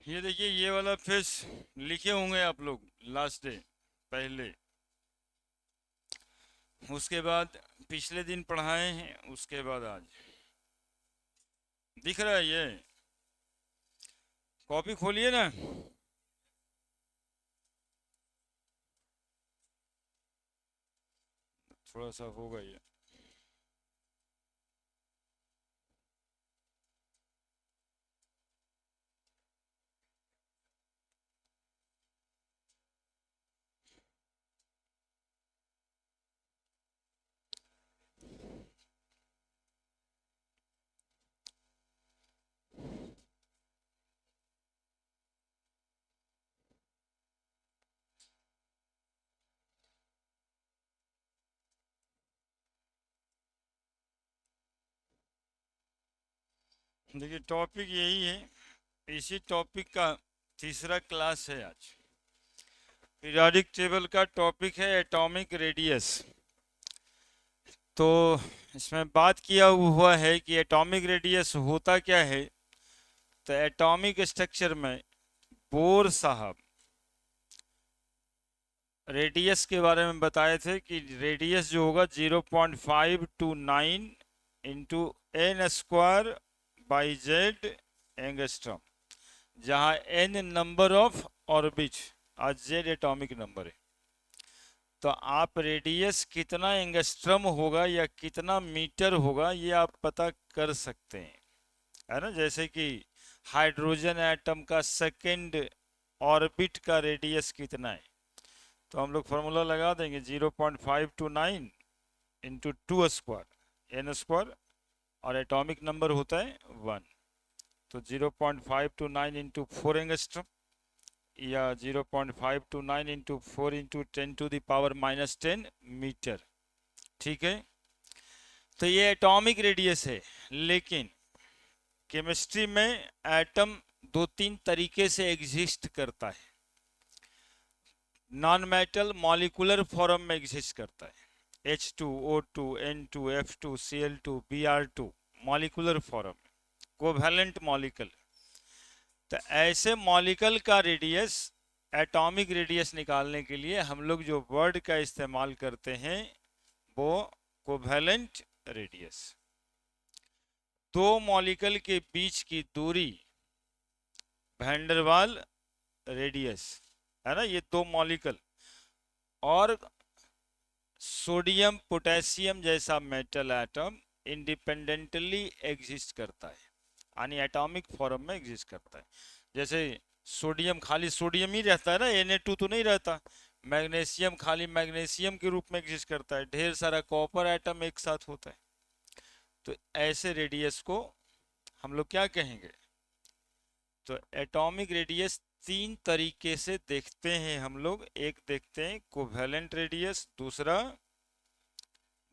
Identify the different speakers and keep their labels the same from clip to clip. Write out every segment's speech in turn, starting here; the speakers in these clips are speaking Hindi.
Speaker 1: ये देखिए, ये वाला फेस लिखे होंगे आप लोग लास्ट डे पहले। उसके बाद पिछले दिन पढ़ाए हैं, उसके बाद आज दिख रहा है ये। कॉपी खोलिए ना। थोड़ा सा होगा ये। देखिए, टॉपिक यही है। इसी टॉपिक का तीसरा क्लास है आज। पीरियोडिक टेबल का टॉपिक है एटॉमिक रेडियस। तो इसमें बात किया हुआ है कि एटॉमिक रेडियस होता क्या है। तो एटॉमिक स्ट्रक्चर में बोर साहब रेडियस के बारे में बताए थे कि रेडियस जो होगा 0.529 into N square by Z angstrom, जहाँ एन नंबर ऑफ ऑर्बिट और जेड एटॉमिक नंबर है। तो आप रेडियस कितना एंगस्ट्रम होगा या कितना मीटर होगा ये आप पता कर सकते हैं, है ना। जैसे कि हाइड्रोजन एटम का सेकेंड ऑर्बिट का रेडियस कितना है, तो हम लोग फार्मूला लगा देंगे 0.529 into two square N square, और एटॉमिक नंबर होता है 1। तो 0.529 इंटू फोर एंगस्ट्रम या 0.529 इंटू फोर इंटू 10⁻⁻10 मीटर। ठीक है। तो ये एटॉमिक रेडियस है। लेकिन केमिस्ट्री में एटम दो तीन तरीके से एग्जिस्ट करता है। नॉन मेटल मॉलिकुलर फॉर्म में एग्जिस्ट करता है, H2O2 N2 F2 Cl2 Br2, molecular form, covalent molecule. तो ऐसे मॉलिक्यूल का रेडियस, एटॉमिक रेडियस निकालने के लिए हम लोग जो वर्ड का इस्तेमाल करते हैं वो कोवैलेंट रेडियस। दो मॉलिक्यूल के बीच की दूरी वैंडरवाल रेडियस, है ना। ये दो मॉलिक्यूल और सोडियम पोटेशियम जैसा मेटल एटम इंडिपेंडेंटली एग्जिस्ट करता है, यानी एटॉमिक फॉर्म में एग्जिस्ट करता है। जैसे सोडियम खाली सोडियम ही रहता है ना, Na2 तो नहीं रहता। मैग्नीशियम खाली मैग्नीशियम के रूप में एग्जिस्ट करता है, ढेर सारा कॉपर एटम एक साथ होता है। तो ऐसे रेडियस को हम लोग क्या कहेंगे। तो एटॉमिक रेडियस तीन तरीके से देखते हैं हम लोग। एक देखते हैं कोवैलेंट रेडियस, दूसरा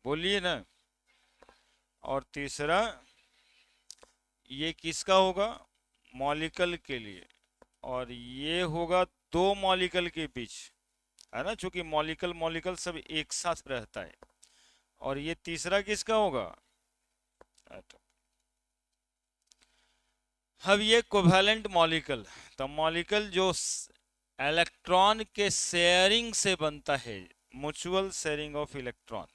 Speaker 1: बोलिए ना, और तीसरा ये किसका होगा, मॉलिक्यूल के लिए। और ये होगा दो मॉलिक्यूल के बीच, है ना, चूंकि मॉलिक्यूल मॉलिक्यूल सब एक साथ रहता है। और ये तीसरा किसका होगा, एटम। अब ये कोवैलेंट मॉलिक्यूल, तो मॉलिक्यूल जो इलेक्ट्रॉन के शेयरिंग से बनता है, म्यूचुअल शेयरिंग ऑफ इलेक्ट्रॉन,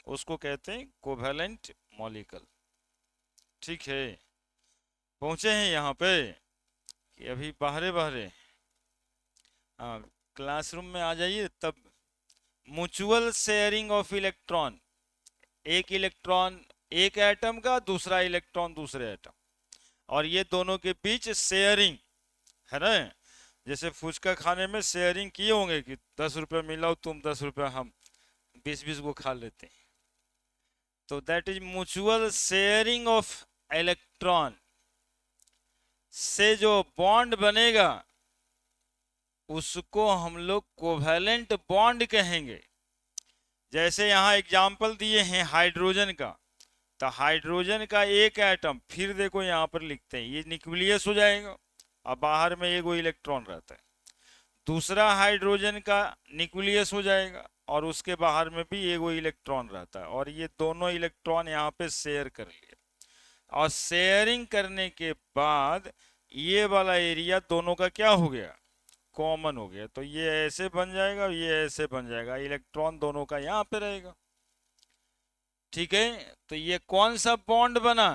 Speaker 1: उसको कहते हैं कोवैलेंट मॉलिक्यूल। ठीक है। पहुंचे हैं यहाँ पे कि अभी बाहरे बाहरे। हाँ, क्लासरूम में आ जाइए तब। म्यूचुअल शेयरिंग ऑफ इलेक्ट्रॉन, एक इलेक्ट्रॉन एक एटम का, दूसरा इलेक्ट्रॉन दूसरे एटम, और ये दोनों के बीच शेयरिंग, है ना। जैसे फुचका खाने में शेयरिंग किए होंगे कि 10 रुपये मिलाओ तुम, 10 रुपये हम, 20-20 को खा लेते हैं। तो that is mutual sharing of electron. से जो बॉन्ड बनेगा उसको हम लोग कोवैलेंट बॉन्ड कहेंगे। जैसे यहाँ एग्जाम्पल दिए हैं हाइड्रोजन का, तो हाइड्रोजन का एक एटम, फिर देखो यहाँ पर लिखते हैं ये न्यूक्लियस हो जाएगा और बाहर में एक इलेक्ट्रॉन रहता है। दूसरा हाइड्रोजन का न्यूक्लियस हो जाएगा और उसके बाहर में भी एक इलेक्ट्रॉन रहता है, और ये दोनों इलेक्ट्रॉन यहाँ पे शेयर कर लिया। और शेयरिंग करने के बाद ये वाला एरिया दोनों का क्या हो गया, कॉमन हो गया। तो ये ऐसे बन जाएगा, ये ऐसे बन जाएगा, इलेक्ट्रॉन दोनों का यहाँ पे रहेगा। ठीक है, तो ये कौन सा बॉन्ड बना,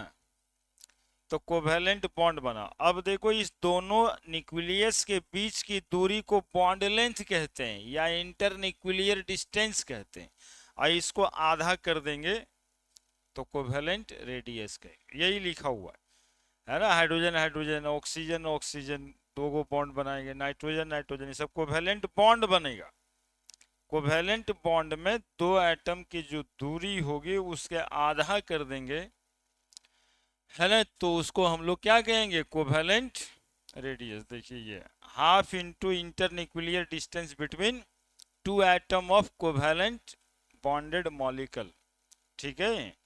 Speaker 1: तो कोवेलेंट बॉन्ड बना। अब देखो इस दोनों न्यूक्लियस के बीच की दूरी को बॉन्ड लेंथ कहते हैं या इंटर न्यूक्लियर डिस्टेंस कहते हैं, और इसको आधा कर देंगे तो कोवेलेंट रेडियस कहेंगे। यही लिखा हुआ है ना, हाइड्रोजन हाइड्रोजन, ऑक्सीजन ऑक्सीजन, दो गो बॉन्ड बनाएंगे, नाइट्रोजन नाइट्रोजन, ये सब कोवेलेंट बॉन्ड बनेगा। कोवेलेंट बॉन्ड में दो एटम की जो दूरी होगी उसके आधा कर देंगे, है ना, तो उसको हम लोग क्या कहेंगे, कोवेलेंट रेडियस। देखिए ये half into internuclear distance between two atom of covalent bonded molecule. ठीक है,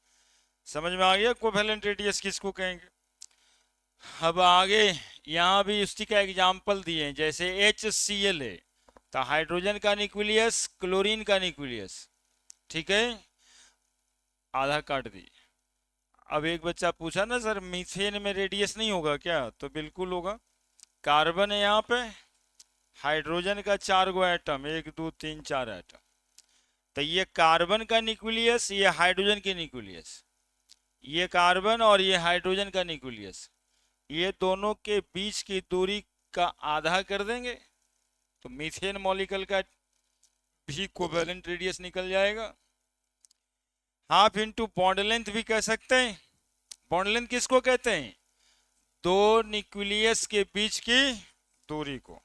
Speaker 1: समझ में आ गया कोवेलेंट रेडियस किसको कहेंगे। अब आगे यहाँ भी उसी का एग्जाम्पल दिए हैं, जैसे HCl है तो हाइड्रोजन का न्यूक्लियस, क्लोरीन का न्यूक्लियस। ठीक है, आधा काट दी। अब एक बच्चा पूछा ना सर मीथेन में रेडियस नहीं होगा क्या, तो बिल्कुल होगा। कार्बन है यहाँ पे, हाइड्रोजन का 4 गो एटम, 1 2 3 4 एटम, तो ये कार्बन का न्यूक्लियस, ये हाइड्रोजन की न्यूक्लियस, ये कार्बन और ये हाइड्रोजन का न्यूक्लियस, ये दोनों के बीच की दूरी का आधा कर देंगे तो मीथेन मॉलिक्यूल का भी कोवेलेंट रेडियस निकल जाएगा। हाफ इंटू बॉन्ड लेंथ भी कह सकते हैं। बॉन्ड लेंथ किसको कहते हैं, दो न्यूक्लियस के बीच की दूरी को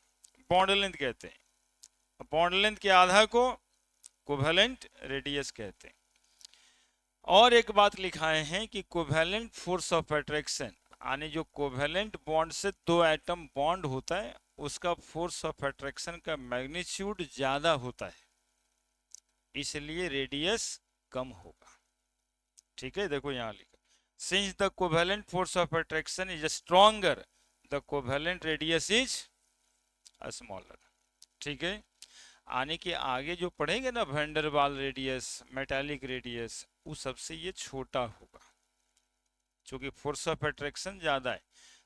Speaker 1: बॉन्ड लेंथ कहते हैं। बॉन्ड लेंथ के आधा को कोवेलेंट रेडियस कहते हैं। और एक बात लिखाए हैं कि कोवेलेंट फोर्स ऑफ अट्रैक्शन, यानी जो कोवेलेंट बॉन्ड से दो एटम बॉन्ड होता है उसका फोर्स ऑफ अट्रैक्शन का मैग्नीट्यूड ज्यादा होता है, इसलिए रेडियस कम होगा। ठीक है, देखो यहाँ लिखा, since the covalent force of attraction is stronger the covalent radius is smaller. ठीक है, आने के आगे जो पढ़ेंगे ना वैंडरवाल रेडियस, मेटालिक रेडियस, उस सबसे ये छोटा होगा क्योंकि फोर्स ऑफ अट्रैक्शन ज्यादा है।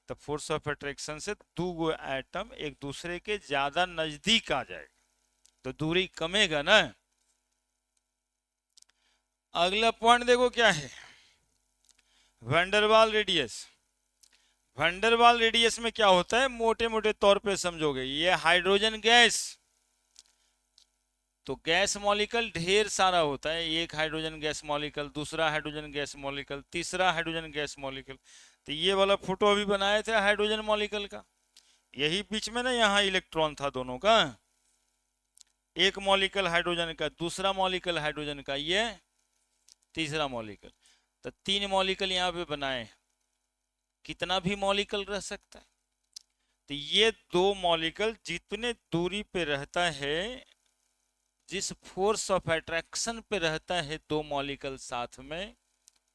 Speaker 1: तो फोर्स ऑफ अट्रैक्शन से दो गो एटम एक दूसरे के ज्यादा नजदीक आ जाएगा तो दूरी कमेगा ना। अगला पॉइंट देखो क्या है, वैंडरवाल रेडियस। वैंडरवाल रेडियस में क्या होता है, मोटे मोटे तौर पे समझोगे, ये हाइड्रोजन गैस, तो गैस मॉलिक्यूल ढेर सारा होता है, एक हाइड्रोजन गैस मॉलिक्यूल, दूसरा हाइड्रोजन गैस मॉलिक्यूल, तीसरा हाइड्रोजन गैस मॉलिक्यूल। तो ये वाला फोटो अभी बनाए थे हाइड्रोजन मॉलिक्यूल का, यही बीच में ना यहाँ इलेक्ट्रॉन था दोनों का, एक मॉलिक्यूल हाइड्रोजन का, दूसरा मॉलिक्यूल हाइड्रोजन का, ये तीसरा मॉलिक्यूल। तो 3 मॉलिक्यूल यहाँ पे बनाए, कितना भी मॉलिक्यूल रह सकता है। तो ये दो मॉलिक्यूल जितने दूरी पे रहता है, जिस फोर्स ऑफ अट्रैक्शन पे रहता है दो मॉलिक्यूल साथ में,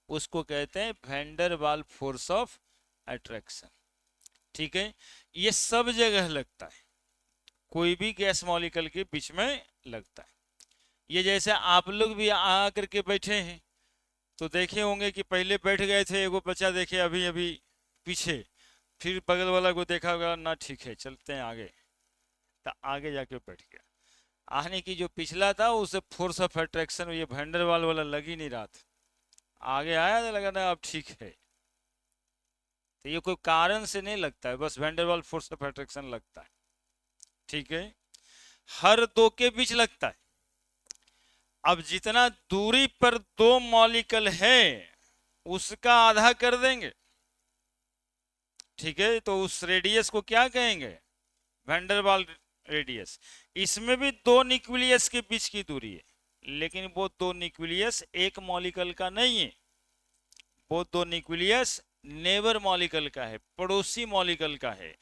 Speaker 1: उसको कहते हैं वैंडरवाल फोर्स ऑफ अट्रैक्शन। ठीक है, ये सब जगह लगता है, कोई भी गैस मॉलिक्यूल के बीच में लगता है। ये जैसे आप लोग भी आ करके बैठे हैं तो देखे होंगे कि पहले बैठ गए थे, एगो बच्चा देखे अभी अभी पीछे, फिर बगल वाला को देखा होगा ना, ठीक है चलते हैं आगे, तो आगे जाके बैठ गया। आने की जो पिछला था उसे फोर्स ऑफ अट्रैक्शन ये वैंडरवाल वाला लग ही नहीं रहा था, आगे आया तो लगा ना अब ठीक है। तो ये कोई कारण से नहीं लगता है, बस वैंडरवाल फोर्स ऑफ अट्रैक्शन लगता है। ठीक है, हर दो के बीच लगता है। अब जितना दूरी पर दो मॉलिक्यूल है उसका आधा कर देंगे, ठीक है, तो उस रेडियस को क्या कहेंगे, वैंडरवाल रेडियस। इसमें भी दो न्यूक्लियस के बीच की दूरी है, लेकिन वो दो न्यूक्लियस एक मॉलिक्यूल का नहीं है, वो दो न्यूक्लियस नेबर मॉलिक्यूल का है, पड़ोसी मॉलिक्यूल का है।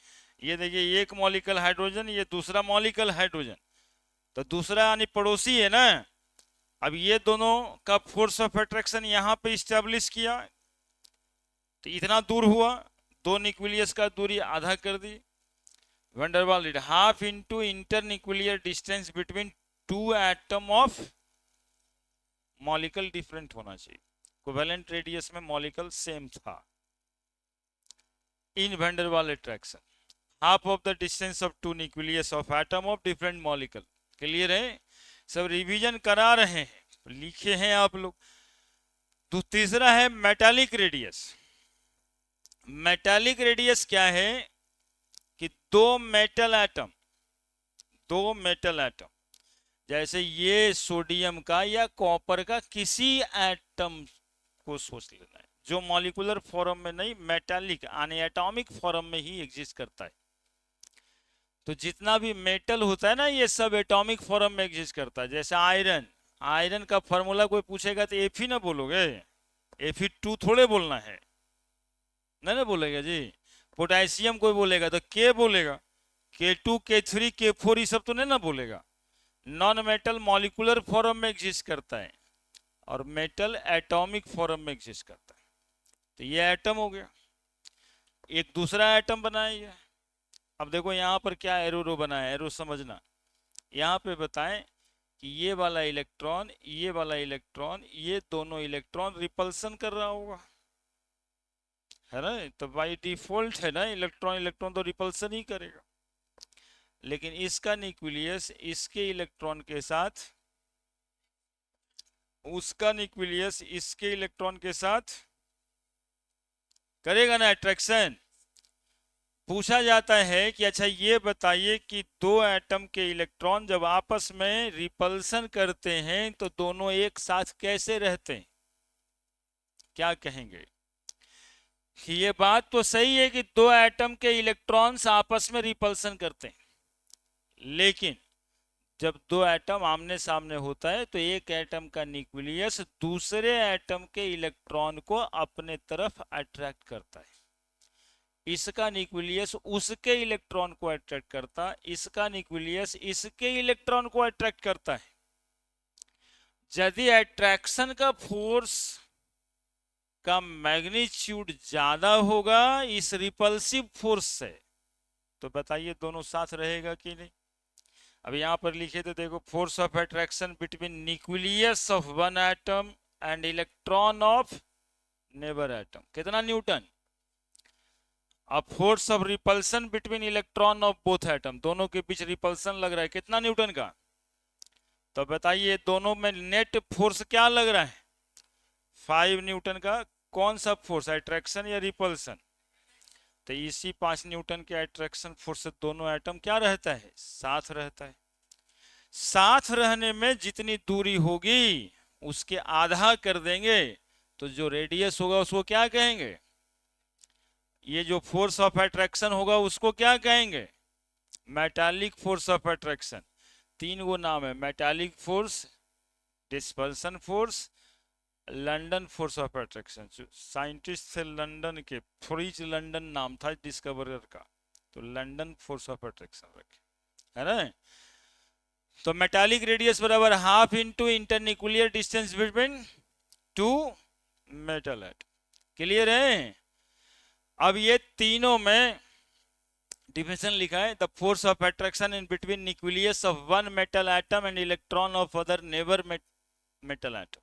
Speaker 1: ये देखिए एक मॉलिक्यूल हाइड्रोजन, ये दूसरा मॉलिक्यूल हाइड्रोजन, तो दूसरा यानी पड़ोसी है ना। अब ये दोनों का फोर्स ऑफ अट्रैक्शन यहाँ पे स्टैब्लिश किया, तो इतना दूर हुआ, दो न्यूक्लियस का दूरी आधा कर दी। Van der Waal radius half into internuclear distance between two atom of molecule different होना चाहिए, कोवेलेंट रेडियस में मॉलिक्यूल सेम था। In van der Waal attraction, half of the distance of two nucleus of atom of different molecule. Clear है? सब रिवीजन करा रहे हैं, लिखे हैं आप लोग। तो तीसरा है मेटालिक रेडियस। मेटालिक रेडियस क्या है कि दो मेटल एटम जैसे ये सोडियम का या कॉपर का किसी एटम को सोच लेना है जो मॉलिक्यूलर फॉर्म में नहीं, मेटालिक यानी एटॉमिक फॉर्म में ही एग्जिस्ट करता है। तो जितना भी मेटल होता है ना, ये सब एटॉमिक फॉर्म में एग्जिस्ट करता है। जैसे आयरन, आयरन का फॉर्मूला कोई पूछेगा तो एफ ही ना बोलोगे, Fe2 थोड़े बोलना है, नहीं ना बोलेगा जी। पोटेशियम कोई बोलेगा तो के बोलेगा, K2 K3 K4 ये सब तो नहीं ना बोलेगा। नॉन मेटल मॉलिक्यूलर फॉर्म में एग्जिस्ट करता है और मेटल एटॉमिक फॉर्म में एग्जिस्ट करता है। तो ये एटम हो गया, एक दूसरा एटम बनाया। अब देखो यहाँ पर क्या एरो रो बना है, एरो समझना। यहाँ पे बताएं कि ये वाला इलेक्ट्रॉन, ये वाला इलेक्ट्रॉन, ये दोनों इलेक्ट्रॉन रिपल्सन कर रहा होगा, है ना? तो बाई डिफॉल्ट है ना, इलेक्ट्रॉन इलेक्ट्रॉन तो रिपल्सन ही करेगा। लेकिन इसका न्यूक्लियस इसके इलेक्ट्रॉन के साथ, उसका न्यूक्लियस इसके इलेक्ट्रॉन के साथ करेगा ना अट्रैक्शन। पूछा जाता है कि अच्छा ये बताइए कि दो एटम के इलेक्ट्रॉन जब आपस में रिपल्सन करते हैं तो दोनों एक साथ कैसे रहते हैं? क्या कहेंगे? ये बात तो सही है कि दो एटम के इलेक्ट्रॉन्स आपस में रिपल्सन करते हैं, लेकिन जब दो एटम आमने सामने होता है तो एक एटम का न्यूक्लियस दूसरे एटम के इलेक्ट्रॉन को अपने तरफ अट्रैक्ट करता है। इसका न्यूक्लियस उसके इलेक्ट्रॉन को अट्रैक्ट करता है, इसका न्यूक्लियस इसके इलेक्ट्रॉन को अट्रैक्ट करता है। यदि अट्रैक्शन का फोर्स का मैग्नीट्यूड ज्यादा होगा इस रिपल्सिव फोर्स से, तो बताइए दोनों साथ रहेगा कि नहीं? अब यहां पर लिखे तो देखो, force of attraction between nucleus of one atom and electron of neighbour atom कितना न्यूटन। अब force of repulsion between electron of both atom, दोनों के बीच रिपल्सन लग रहा है कितना न्यूटन का। तो बताइए दोनों में नेट फोर्स क्या लग रहा है? 5 न्यूटन का। कौन सा फोर्स, अट्रैक्शन या रिपल्सन? तो इसी 5 न्यूटन के अट्रैक्शन फोर्स से दोनों एटम क्या रहता है? साथ रहता है। साथ रहने में जितनी दूरी होगी उसके आधा कर देंगे तो जो रेडियस होगा उसको क्या कहेंगे? ये जो फोर्स ऑफ अट्रैक्शन होगा उसको क्या कहेंगे? Metallic force of attraction. 3 गो नाम है, metallic force, dispersion force, London force of attraction. Scientist थे लंदन के, फ्रिज लंदन नाम था डिस्कवरर का, तो लंदन फोर्स ऑफ अट्रैक्शन रखे, है ना? तो मेटालिक रेडियस बराबर half into internuclear distance between two metal atom. Clear है? अब ये तीनों में डिफिनेशन लिखा है, the force of attraction in between nucleus of one metal atom and electron of other neighbour metal atom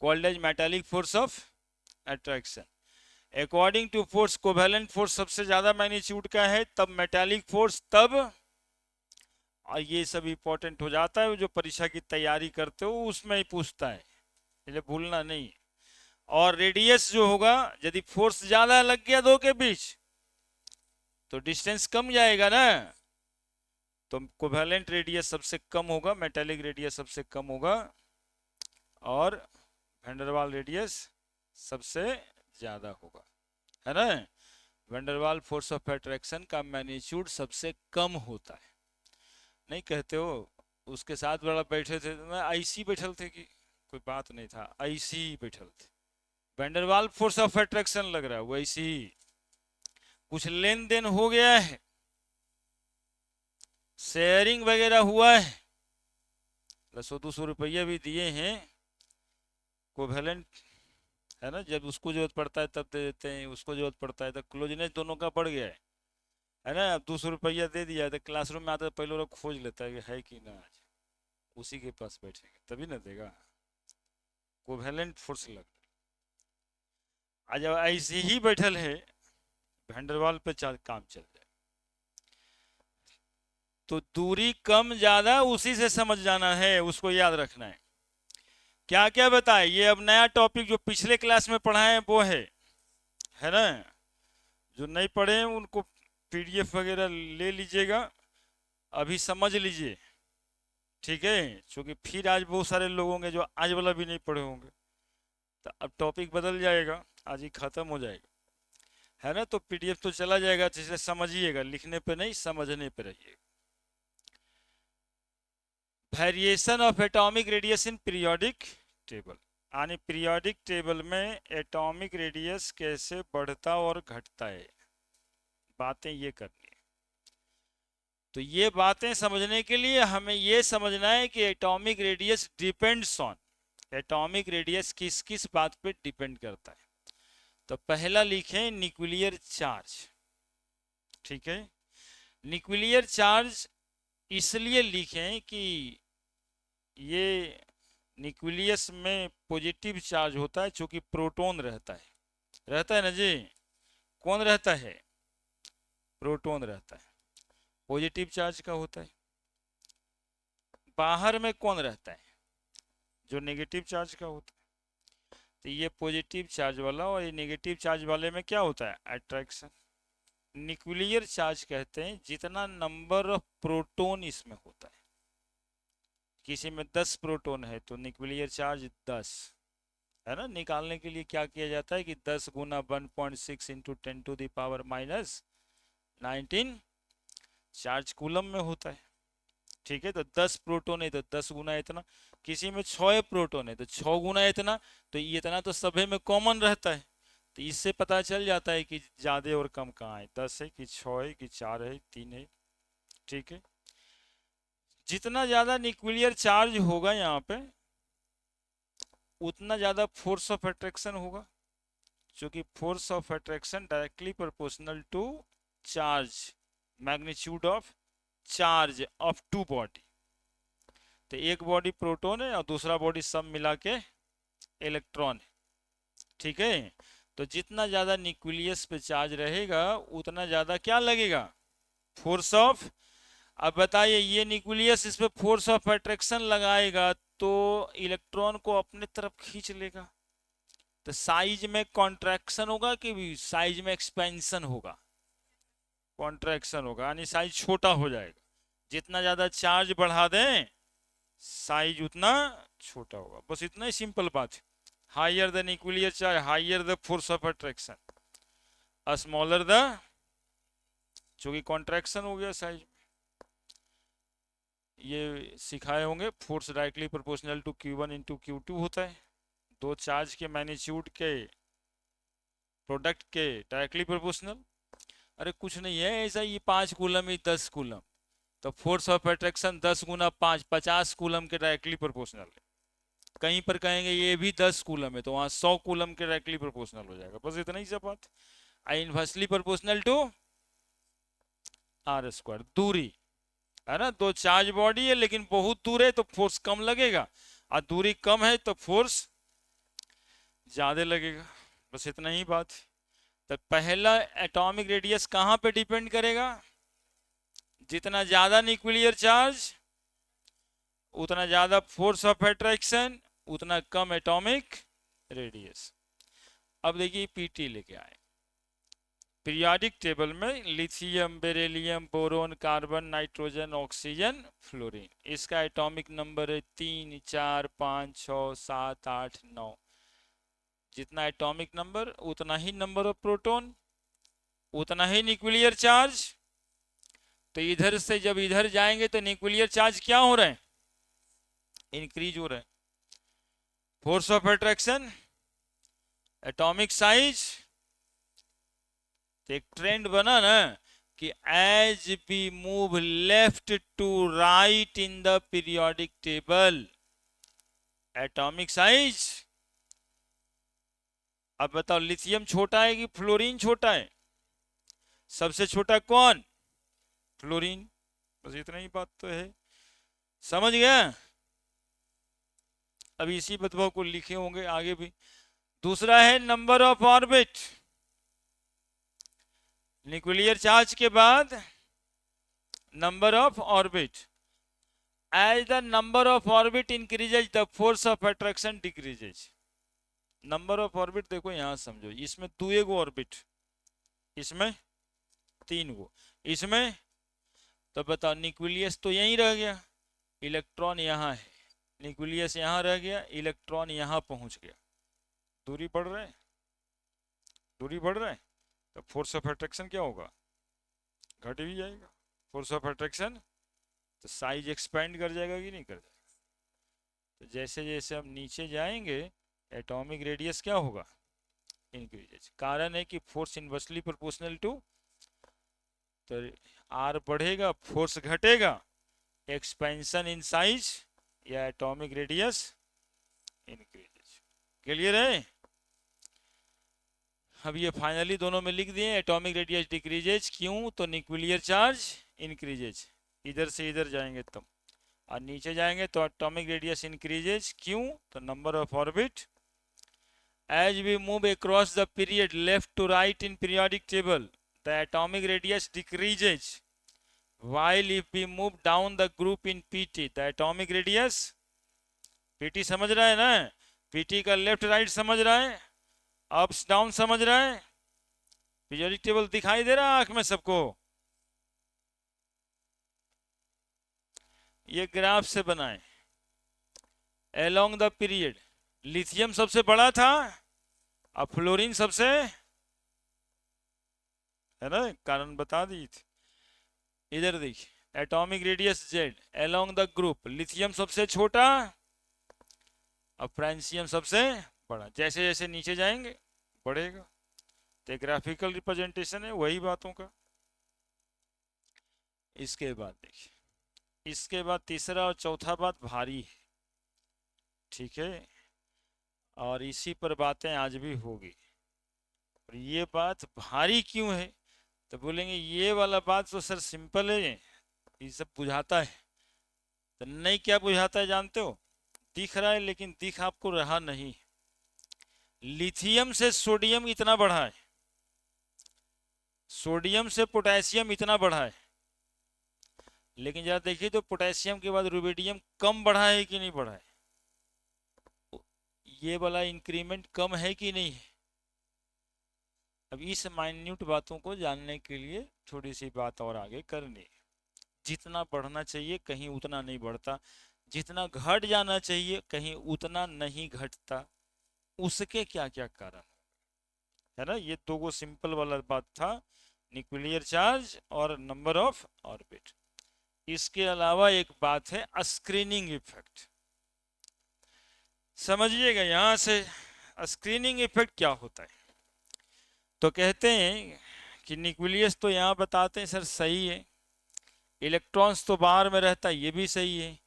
Speaker 1: called as metallic force of attraction. According to force, covalent force सबसे ज्यादा मैग्नीट्यूड का है, तब मेटालिक फोर्स, तब, और ये सब इंपॉर्टेंट हो जाता है जो परीक्षा की तैयारी करते हो उसमें ही पूछता है, इसलिए भूलना नहीं। और रेडियस जो होगा, यदि फोर्स ज्यादा लग गया दो के बीच तो डिस्टेंस कम जाएगा ना, तो कोवेलेंट रेडियस सबसे कम होगा, मेटालिक रेडियस सबसे कम होगा, और वैन डर वाल रेडियस सबसे ज्यादा होगा, है ना? Van der Waals force of attraction का मैग्नीट्यूड सबसे कम होता है। नहीं कहते हो? उसके साथ बड़ा बैठे थे, मैं ऐसी बैठल थे कि कोई बात नहीं था, ऐसी बैठल थे। Van der Waals force of attraction लग रहा है वैसी ही, कुछ लेन देन हो गया है, शेयरिंग वगैरह हुआ है, 100-200 रुपया भी दिए हैं, कोवेलेंट है ना, जब उसको जरूरत पड़ता है तब दे देते हैं, उसको जरूरत पड़ता है तो क्लोजनेस दोनों का बढ़ गया है ना? अब 200 रुपया दे दिया तो क्लासरूम में आता है पहले लोग खोज लेता है कि है कि ना, आज उसी के पास बैठेंगे तभी ना देगा। कोवेलेंट फोर्स लग, आज ऐसे ही बैठल है, वैंडरवाल पे काम चल जाए। तो दूरी कम ज्यादा उसी से समझ जाना है, उसको याद रखना है। क्या क्या बताए, ये अब नया टॉपिक जो पिछले क्लास में पढ़ाए वो है ना। जो नहीं पढ़े हैं उनको पीडीएफ वगैरह ले लीजिएगा, अभी समझ लीजिए, ठीक है। क्योंकि फिर आज बहुत सारे लोग होंगे जो आज वाला भी नहीं पढ़े होंगे, तो अब टॉपिक बदल जाएगा, आज ही खत्म हो जाएगा, है ना। तो पीडीएफ तो चला जाएगा, जिसे समझिएगा, लिखने पे नहीं समझने पे रहिएगा। Variation of atomic radius in periodic table, यानी पीरियोडिक टेबल में एटॉमिक रेडियस कैसे बढ़ता और घटता है, बातें ये करनी है। तो ये बातें समझने के लिए हमें ये समझना है कि atomic radius depends on, atomic radius किस किस बात पे डिपेंड करता है। तो पहला लिखें न्यूक्लियर चार्ज, ठीक है। न्यूक्लियर चार्ज इसलिए लिखें कि ये न्यूक्लियस में पॉजिटिव चार्ज होता है, चूंकि प्रोटॉन रहता है ना जी। कौन रहता है, प्रोटॉन रहता है, पॉजिटिव चार्ज का होता है। बाहर में कौन रहता है, जो नेगेटिव चार्ज का होता है। तो ये पॉजिटिव चार्ज वाला और ये नेगेटिव चार्ज वाले में क्या होता है, अट्रैक्शन। न्यूक्लियर चार्ज कहते हैं जितना नंबर ऑफ प्रोटॉन इसमें होता है। किसी में 10 प्रोटॉन है तो न्यूक्लियर चार्ज 10 है ना। निकालने के लिए क्या किया जाता है कि 10 गुना 1.6 इंटू 10⁻⁹ चार्ज कूलम में होता है, ठीक है। तो 10 प्रोटॉन है तो 10 गुना इतना, किसी में 6 प्रोटॉन है तो 6 गुना इतना। तो ये इतना तो सभी में कॉमन रहता है, तो इससे पता चल जाता है कि ज्यादा और कम कहाँ है, 10 है कि 6 है कि 4 है 3 है, ठीक है। जितना ज्यादा न्यूक्लियर चार्ज होगा यहाँ पे उतना ज्यादा फोर्स ऑफ अट्रैक्शन होगा, क्योंकि force of attraction directly proportional to charge, magnitude of charge of two body. तो एक बॉडी प्रोटॉन है और दूसरा बॉडी सब मिला के इलेक्ट्रॉन है, ठीक है। तो जितना ज्यादा न्यूक्लियस पे चार्ज रहेगा उतना ज्यादा क्या लगेगा, फोर्स ऑफ। अब बताइए ये न्यूक्लियस इस पे फोर्स ऑफ अट्रैक्शन लगाएगा तो इलेक्ट्रॉन को अपने तरफ खींच लेगा। तो साइज में कॉन्ट्रैक्शन होगा कि साइज में एक्सपेंशन होगा, कॉन्ट्रैक्शन होगा, यानी साइज छोटा हो जाएगा। जितना ज्यादा चार्ज बढ़ा दें साइज उतना छोटा होगा, बस इतना ही सिंपल बात है। Higher the nuclear charge higher the force of attraction, smaller the, जो कि कॉन्ट्रैक्शन हो गया साइज। ये सिखाए होंगे, force directly proportional to Q1 into Q2 होता है, दो चार्ज के मैग्नीट्यूड के प्रोडक्ट के डायरेक्टली प्रोपोर्शनल। अरे कुछ नहीं है ऐसा, ये 5 कूलम ही 10 कूलम, तो force of attraction 10 Guna 5 50 coulomb के डायरेक्टली प्रोपोर्शनल है। कहीं पर कहेंगे ये भी 10 कूलम है तो वहां 100 कूलम के डायरेक्टली प्रोपोर्शनल हो जाएगा, बस इतना ही सब बात। Inversely proportional to r square, दूरी है ना। दो चार्ज बॉडी है लेकिन बहुत दूर है तो फोर्स कम लगेगा, और दूरी कम है तो फोर्स ज्यादा लगेगा, बस इतना ही बात। तो पहला एटॉमिक रेडियस कहां पे डिपेंड करेगा, जितना ज्यादा न्यूक्लियर चार्ज उतना ज्यादा फोर्स ऑफ अट्रैक्शन उतना कम एटॉमिक रेडियस। अब देखिए पीटी लेके आए पीरियोडिक टेबल में, lithium beryllium boron carbon nitrogen oxygen fluorine, इसका एटॉमिक नंबर है 3 4 5 6 7 8 9। जितना एटॉमिक नंबर उतना ही नंबर ऑफ प्रोटॉन उतना ही न्यूक्लियर चार्ज। तो इधर से जब इधर जाएंगे तो न्यूक्लियर चार्ज क्या हो रहे हैं, इंक्रीज हो रहे हैं। Force of attraction, atomic size, तो एक ट्रेंड बना ना कि as we move left to right in the periodic table, atomic size. अब बताओ लिथियम छोटा है कि फ्लोरीन छोटा है, सबसे छोटा कौन, फ्लोरीन, बस इतना ही बात तो है, समझ गया। अभी इसी बदलाव को लिखे होंगे आगे भी। दूसरा है number of orbit, nuclear charge के बाद number of orbit, as the number of orbit increases the force of attraction decreases. Number of orbit देखो यहां समझो, इसमें 2 गो ऑर्बिट, इसमें 3 गो, इसमें तो बताओ न्यूक्लियस तो यहीं रह गया, इलेक्ट्रॉन यहाँ है, न्यूक्लियस यहाँ रह गया, इलेक्ट्रॉन यहाँ पहुंच गया, दूरी बढ़ रहा है, दूरी बढ़ रहा है, तो फोर्स ऑफ अट्रैक्शन क्या होगा, घट भी जाएगा। फोर्स ऑफ अट्रैक्शन तो साइज एक्सपेंड कर जाएगा कि नहीं कर जाएगा। तो जैसे जैसे हम नीचे जाएंगे एटॉमिक रेडियस क्या होगा, इंक्रीजेज। कारण है कि फोर्स इनवर्सली प्रोपोर्शनल टू, तो आर बढ़ेगा फोर्स घटेगा, एक्सपेंशन इन साइज या एटॉमिक रेडियस इंक्रीजेज। क्लियर है। अब ये फाइनली दोनों में लिख दिए, एटॉमिक रेडियस डिक्रीजेज, क्यों, तो न्यूक्लियर चार्ज इंक्रीजेज, इधर से इधर जाएंगे तब, और नीचे जाएंगे तो एटॉमिक रेडियस इंक्रीजेज, क्यों, तो number of orbit. As we move across the period left to right in periodic table the atomic radius decreases, while if we move down the group in PT the atomic radius, PT समझ रहा है ना, PT का लेफ्ट राइट समझ रहा है, अप्स डाउन समझ रहा है, पीरियोडिक टेबल दिखाई दे रहा है आंख में सबको, ये ग्राफ से बनाए अलोंग द पीरियड, लिथियम सबसे बड़ा था, अब फ्लोरीन सबसे, है ना, कारण बता दी थी। इधर देखिए atomic radius Z along the group, lithium सबसे छोटा, अब फ्रांसियम सबसे बड़ा, जैसे जैसे नीचे जाएंगे बढ़ेगा। तो ग्राफिकल रिप्रेजेंटेशन है वही बातों का। इसके बाद देखिए, इसके बाद तीसरा और चौथा बात भारी है, ठीक है, और इसी पर बातें आज भी होगी। और ये बात भारी क्यों है, तो बोलेंगे ये वाला बात तो सर सिंपल है, ये सब बुझाता है, तो नहीं क्या बुझाता है जानते हो, दिख रहा है लेकिन दिख आपको रहा नहीं। लिथियम से सोडियम इतना बढ़ा है, सोडियम से पोटेशियम इतना बढ़ा है, लेकिन जरा देखिए तो पोटेशियम के बाद रुबिडियम कम बढ़ा है कि नहीं बढ़ा है, ये वाला इंक्रीमेंट कम है कि नहीं है। अब इस माइन्यूट बातों को जानने के लिए थोड़ी सी बात और आगे करनी, जितना बढ़ना चाहिए कहीं उतना नहीं बढ़ता, जितना घट जाना चाहिए कहीं उतना नहीं घटता, उसके क्या क्या कारण है ना। ये दो सिंपल वाला बात था, न्यूक्लियर चार्ज और नंबर ऑफ ऑर्बिट। इसके अलावा एक बात है स्क्रीनिंग इफेक्ट, समझिएगा यहां से स्क्रीनिंग इफेक्ट क्या होता है। तो कहते हैं कि न्यूक्लियस तो यहाँ बताते हैं सर सही है, इलेक्ट्रॉन्स तो बाहर में रहता है, ये भी सही है।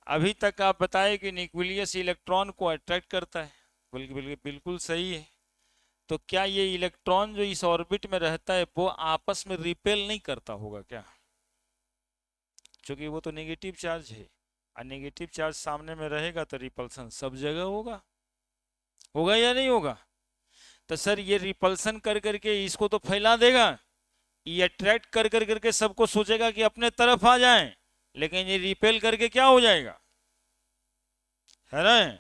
Speaker 1: अभी तक आप बताए कि न्यूक्लियस इलेक्ट्रॉन को अट्रैक्ट करता है, बिल्कुल सही है। तो क्या ये इलेक्ट्रॉन जो इस ऑर्बिट में रहता है वो आपस में रिपेल नहीं करता होगा क्या, क्योंकि वो तो नेगेटिव चार्ज है, और नेगेटिव चार्ज सामने में रहेगा तो रिपल्सन सब जगह होगा, होगा या नहीं होगा। तो सर ये रिपल्सन कर करके इसको तो फैला देगा, ये अट्रैक्ट कर कर करके सबको सोचेगा कि अपने तरफ आ जाएं, लेकिन ये रिपेल करके क्या हो जाएगा, है ना।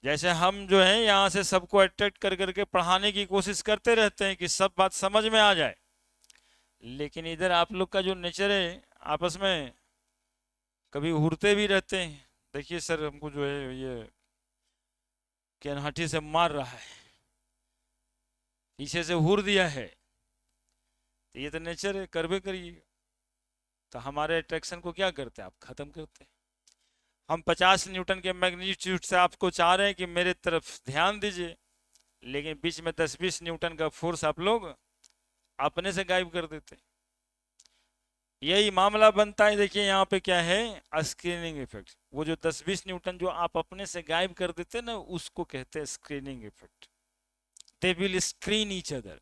Speaker 1: जैसे हम जो है यहाँ से सबको अट्रैक्ट कर करके पढ़ाने की कोशिश करते रहते हैं कि सब बात समझ में आ जाए, लेकिन इधर आप लोग का जो नेचर है आपस में कभी हुरते भी रहते हैं। देखिए सर हमको जो है ये केनहाटी से मार रहा है, पीछे से हुर दिया है, तो ये तो नेचर है, करबे करिएगा। तो हमारे अट्रैक्शन को क्या करते हैं आप, खत्म करते हैं। हम 50 न्यूटन के मैग्नीट्यूड से आपको चाह रहे हैं कि मेरे तरफ ध्यान दीजिए, लेकिन बीच में 10-20 न्यूटन का फोर्स आप लोग अपने से गायब कर देते हैं, यही मामला बनता है। देखिए यहाँ पे क्या है, स्क्रीनिंग इफेक्ट, वो जो 10-20 न्यूटन जो आप अपने से गायब कर देते हैं ना, उसको कहते हैं screening effect. They will screen each other.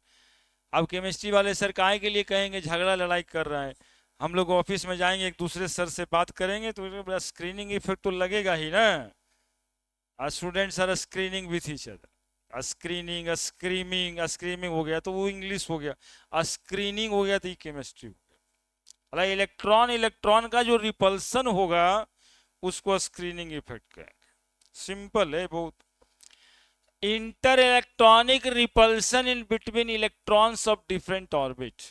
Speaker 1: अब केमिस्ट्री वाले सर काहे के लिए कहेंगे झगड़ा लड़ाई कर रहा है, हम लोग ऑफिस में जाएंगे एक दूसरे सर से बात करेंगे तो स्क्रीनिंग इफेक्ट तो लगेगा ही ना, students are screening with each other. Screening, screaming, screaming हो गया तो वो इंग्लिश हो गया, स्क्रीनिंग हो गया तो ये केमिस्ट्री हो गया। मतलब इलेक्ट्रॉन इलेक्ट्रॉन का जो रिपल्सन होगा उसको स्क्रीनिंग इफेक्ट कहेंगे। सिंपल है बहुत। Inter electronic repulsion in between electrons of different orbit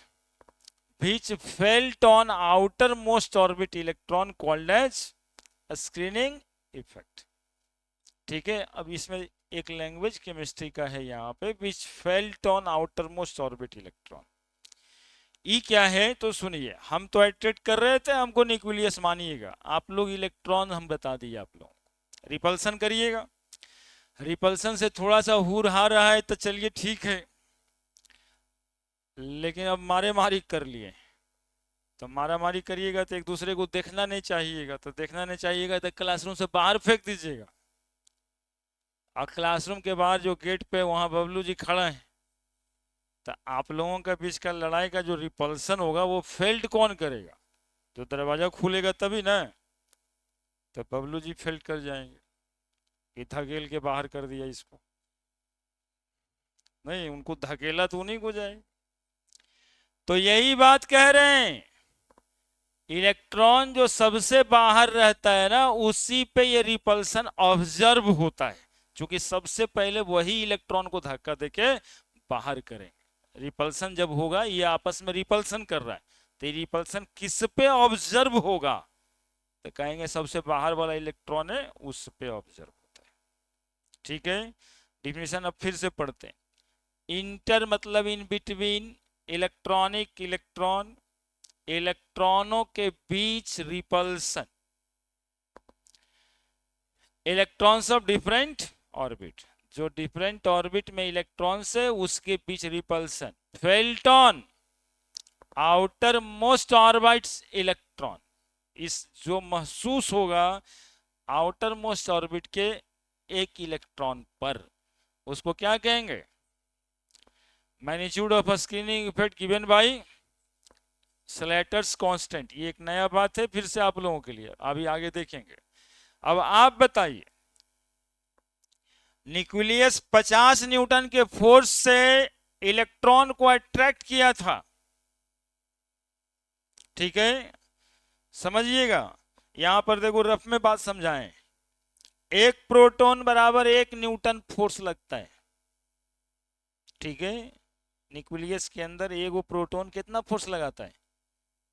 Speaker 1: which felt on outermost orbit electron called as screening effect। ठीक है, अब इसमें एक लैंग्वेज केमिस्ट्री का है यहाँ पे, which felt on outermost orbit electron। ई क्या है तो सुनिए, हम तो एट्रेक्ट कर रहे थे, हमको न्यूक्लियस मानिएगा, आप लोग इलेक्ट्रॉन हम बता दिए आप लोग। रिपल्सन करिएगा, रिपल्सन से थोड़ा सा हूर हार रहा है तो चलिए ठीक है, लेकिन अब मारे मारी कर लिए तो मारा मारी करिएगा तो एक दूसरे को देखना नहीं चाहिएगा, तो देखना नहीं चाहिएगा तो क्लासरूम से बाहर फेंक दीजिएगा। और क्लासरूम के बाहर जो गेट पे वहां बबलू जी खड़ा है, तो आप लोगों के बीच का लड़ाई का जो रिपल्सन होगा वो फेल्ट कौन करेगा? जो दरवाजा खुलेगा तभी ना, तो बबलू जी फेल्ट कर जाएंगे, कि धकेल के बाहर कर दिया इसको, नहीं उनको धकेला तो नहीं को जाए। तो यही बात कह रहे हैं, इलेक्ट्रॉन जो सबसे बाहर रहता है ना उसी पे ये रिपल्सन ऑब्जर्व होता है, क्योंकि सबसे पहले वही इलेक्ट्रॉन को धक्का देके बाहर करेंगे। रिपल्सन जब होगा, ये आपस में रिपल्सन कर रहा है, तो ये रिपल्सन किस पे ऑब्जर्व होगा? तो कहेंगे सबसे बाहर वाला इलेक्ट्रॉन है उस पे ऑब्जर्व होता है। ठीक है, डिफिनेशन अब फिर से पढ़ते हैं। इंटर मतलब इन बिटवीन, इलेक्ट्रॉनिक इलेक्ट्रॉन, इलेक्ट्रॉनों के बीच repulsion, electrons of different orbit, जो डिफरेंट ऑर्बिट में इलेक्ट्रॉन्स है उसके बीच repulsion. Felt on outermost orbits electron, इस जो महसूस होगा आउटर मोस्ट ऑर्बिट के एक इलेक्ट्रॉन पर, उसको क्या कहेंगे? Magnitude of screening effect given by Slater's constant. ये एक नया बात है फिर से आप लोगों के लिए, अभी आगे देखेंगे। अब आप बताइए, न्यूक्लियस 50 न्यूटन के फोर्स से इलेक्ट्रॉन को अट्रैक्ट किया था, ठीक है, समझिएगा। यहां पर देखो रफ में बात समझाएं, एक प्रोटॉन बराबर 1 न्यूटन फोर्स लगता है, ठीक है। न्यूक्लियस के अंदर एगो प्रोटॉन कितना फोर्स लगाता है?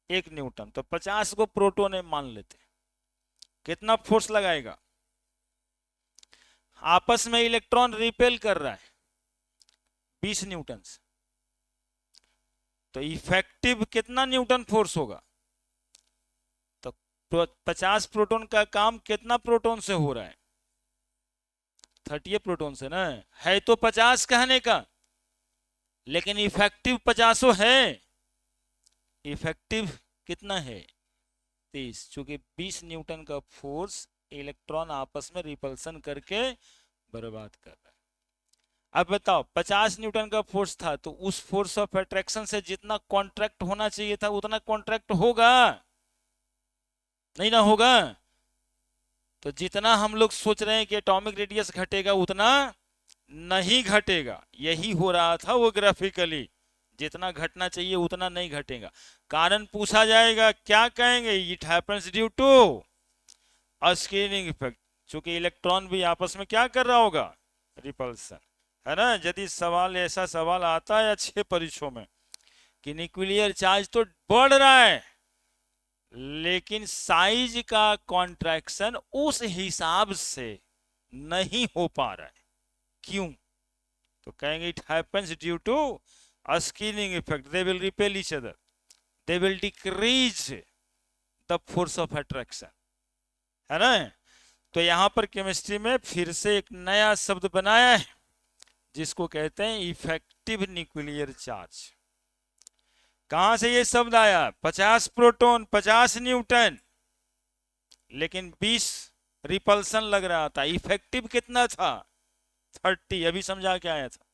Speaker 1: 1 न्यूटन। तो 50 को प्रोटॉन है मान लेते, कितना फोर्स लगाएगा? आपस में इलेक्ट्रॉन रिपेल कर रहा है 20 न्यूटन से, तो इफेक्टिव कितना न्यूटन फोर्स होगा? तो 50 प्रोटॉन का काम कितना प्रोटॉन से हो रहा है? 30 प्रोटॉन से ना, है तो 50 कहने का, लेकिन इफेक्टिव 50 है, इफेक्टिव कितना है? 30, चूंकि 20 न्यूटन का फोर्स इलेक्ट्रॉन आपस में रिपल्सन करके बर्बाद कर रहा है। अब बताओ 50 न्यूटन का फोर्स था, तो उस फोर्स ऑफ अट्रैक्शन से जितना कॉन्ट्रैक्ट होना चाहिए था उतना कॉन्ट्रैक्ट होगा नहीं ना होगा? तो जितना हम लोग सोच रहे हैं कि एटॉमिक रेडियस घटेगा उतना नहीं घटेगा, यही हो रहा था वो ग्राफिकली, जितना घटना चाहिए उतना नहीं घटेगा। कारण पूछा जाएगा, क्या कहेंगे? It happens due to screening effect, क्योंकि इलेक्ट्रॉन भी आपस में क्या कर रहा होगा? रिपल्सन, है ना। यदि सवाल ऐसा सवाल आता है अच्छे परीक्षों में कि न्यूक्लियर चार्ज तो बढ़ रहा है लेकिन साइज का कॉन्ट्रैक्शन उस हिसाब से नहीं हो पा रहा है, क्यों? तो कहेंगे it happens due to screening effect, they will repel each other, they will decrease the force of attraction, है ना। तो यहां पर केमिस्ट्री में फिर से एक नया शब्द बनाया है जिसको कहते हैं इफेक्टिव न्यूक्लियर चार्ज। कहां से ये शब्द आया? 50 प्रोटॉन 50 न्यूटन, लेकिन 20 रिपल्सन लग रहा था, इफेक्टिव कितना था? 30, अभी समझा के आया था।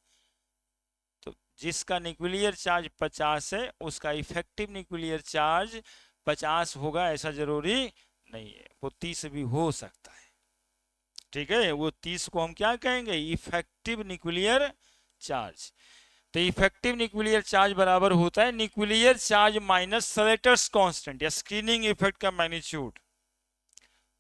Speaker 1: तो जिसका न्यूक्लियर चार्ज 50 है उसका इफेक्टिव न्यूक्लियर चार्ज 50 होगा ऐसा जरूरी नहीं है, वो 30 भी हो सकता है। ठीक है, वो 30 को हम क्या कहेंगे, इफेक्टिव न्यूक्लियर चार्ज। तो इफेक्टिव न्यूक्लियर चार्ज बराबर होता है न्यूक्लियर चार्ज माइनस सलेटर्स कांस्टेंट या स्क्रीनिंग इफेक्ट का मैग्नीट्यूड।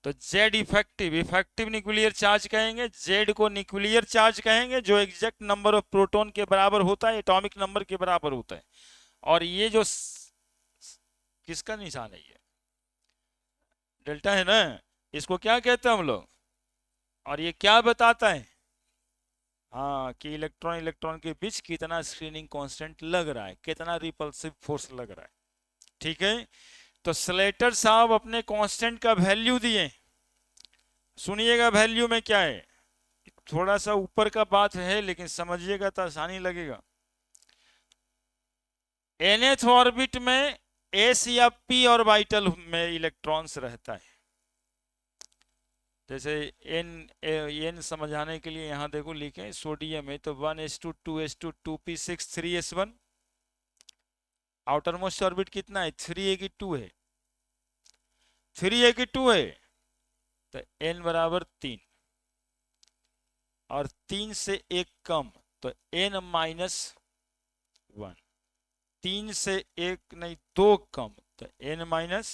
Speaker 1: तो Z effective, effective nuclear charge कहेंगे, जेड को न्यूक्लियर चार्ज कहेंगे जो एग्जैक्ट नंबर ऑफ प्रोटॉन के बराबर होता है, एटॉमिक नंबर के बराबर होता है। और ये जो किसका निशान है, ये डेल्टा है ना, इसको क्या कहते हैं हम लोग, और ये क्या बताता है, हाँ, कि इलेक्ट्रॉन इलेक्ट्रॉन के बीच कितना स्क्रीनिंग कांस्टेंट लग रहा है, कितना रिपल्सिव फोर्स लग रहा है। ठीक है, तो स्लेटर साहब अपने कांस्टेंट का वैल्यू दिए, सुनिएगा वैल्यू में क्या है, थोड़ा सा ऊपर का बात है लेकिन समझिएगा तो आसानी लगेगा। nth ऑर्बिट में s या p ऑर्बिटल में इलेक्ट्रॉन्स रहता है। जैसे n समझाने के लिए यहां देखो लिखे, सोडियम है तो 1s2 2s2 2p6 3s1। Outer most orbit कितना है, 3a2 है, 3a2 है, तो n बराबर 3, और 3 से 1 कम तो n माइनस 1, 3 से 1 नहीं 2 कम तो n माइनस।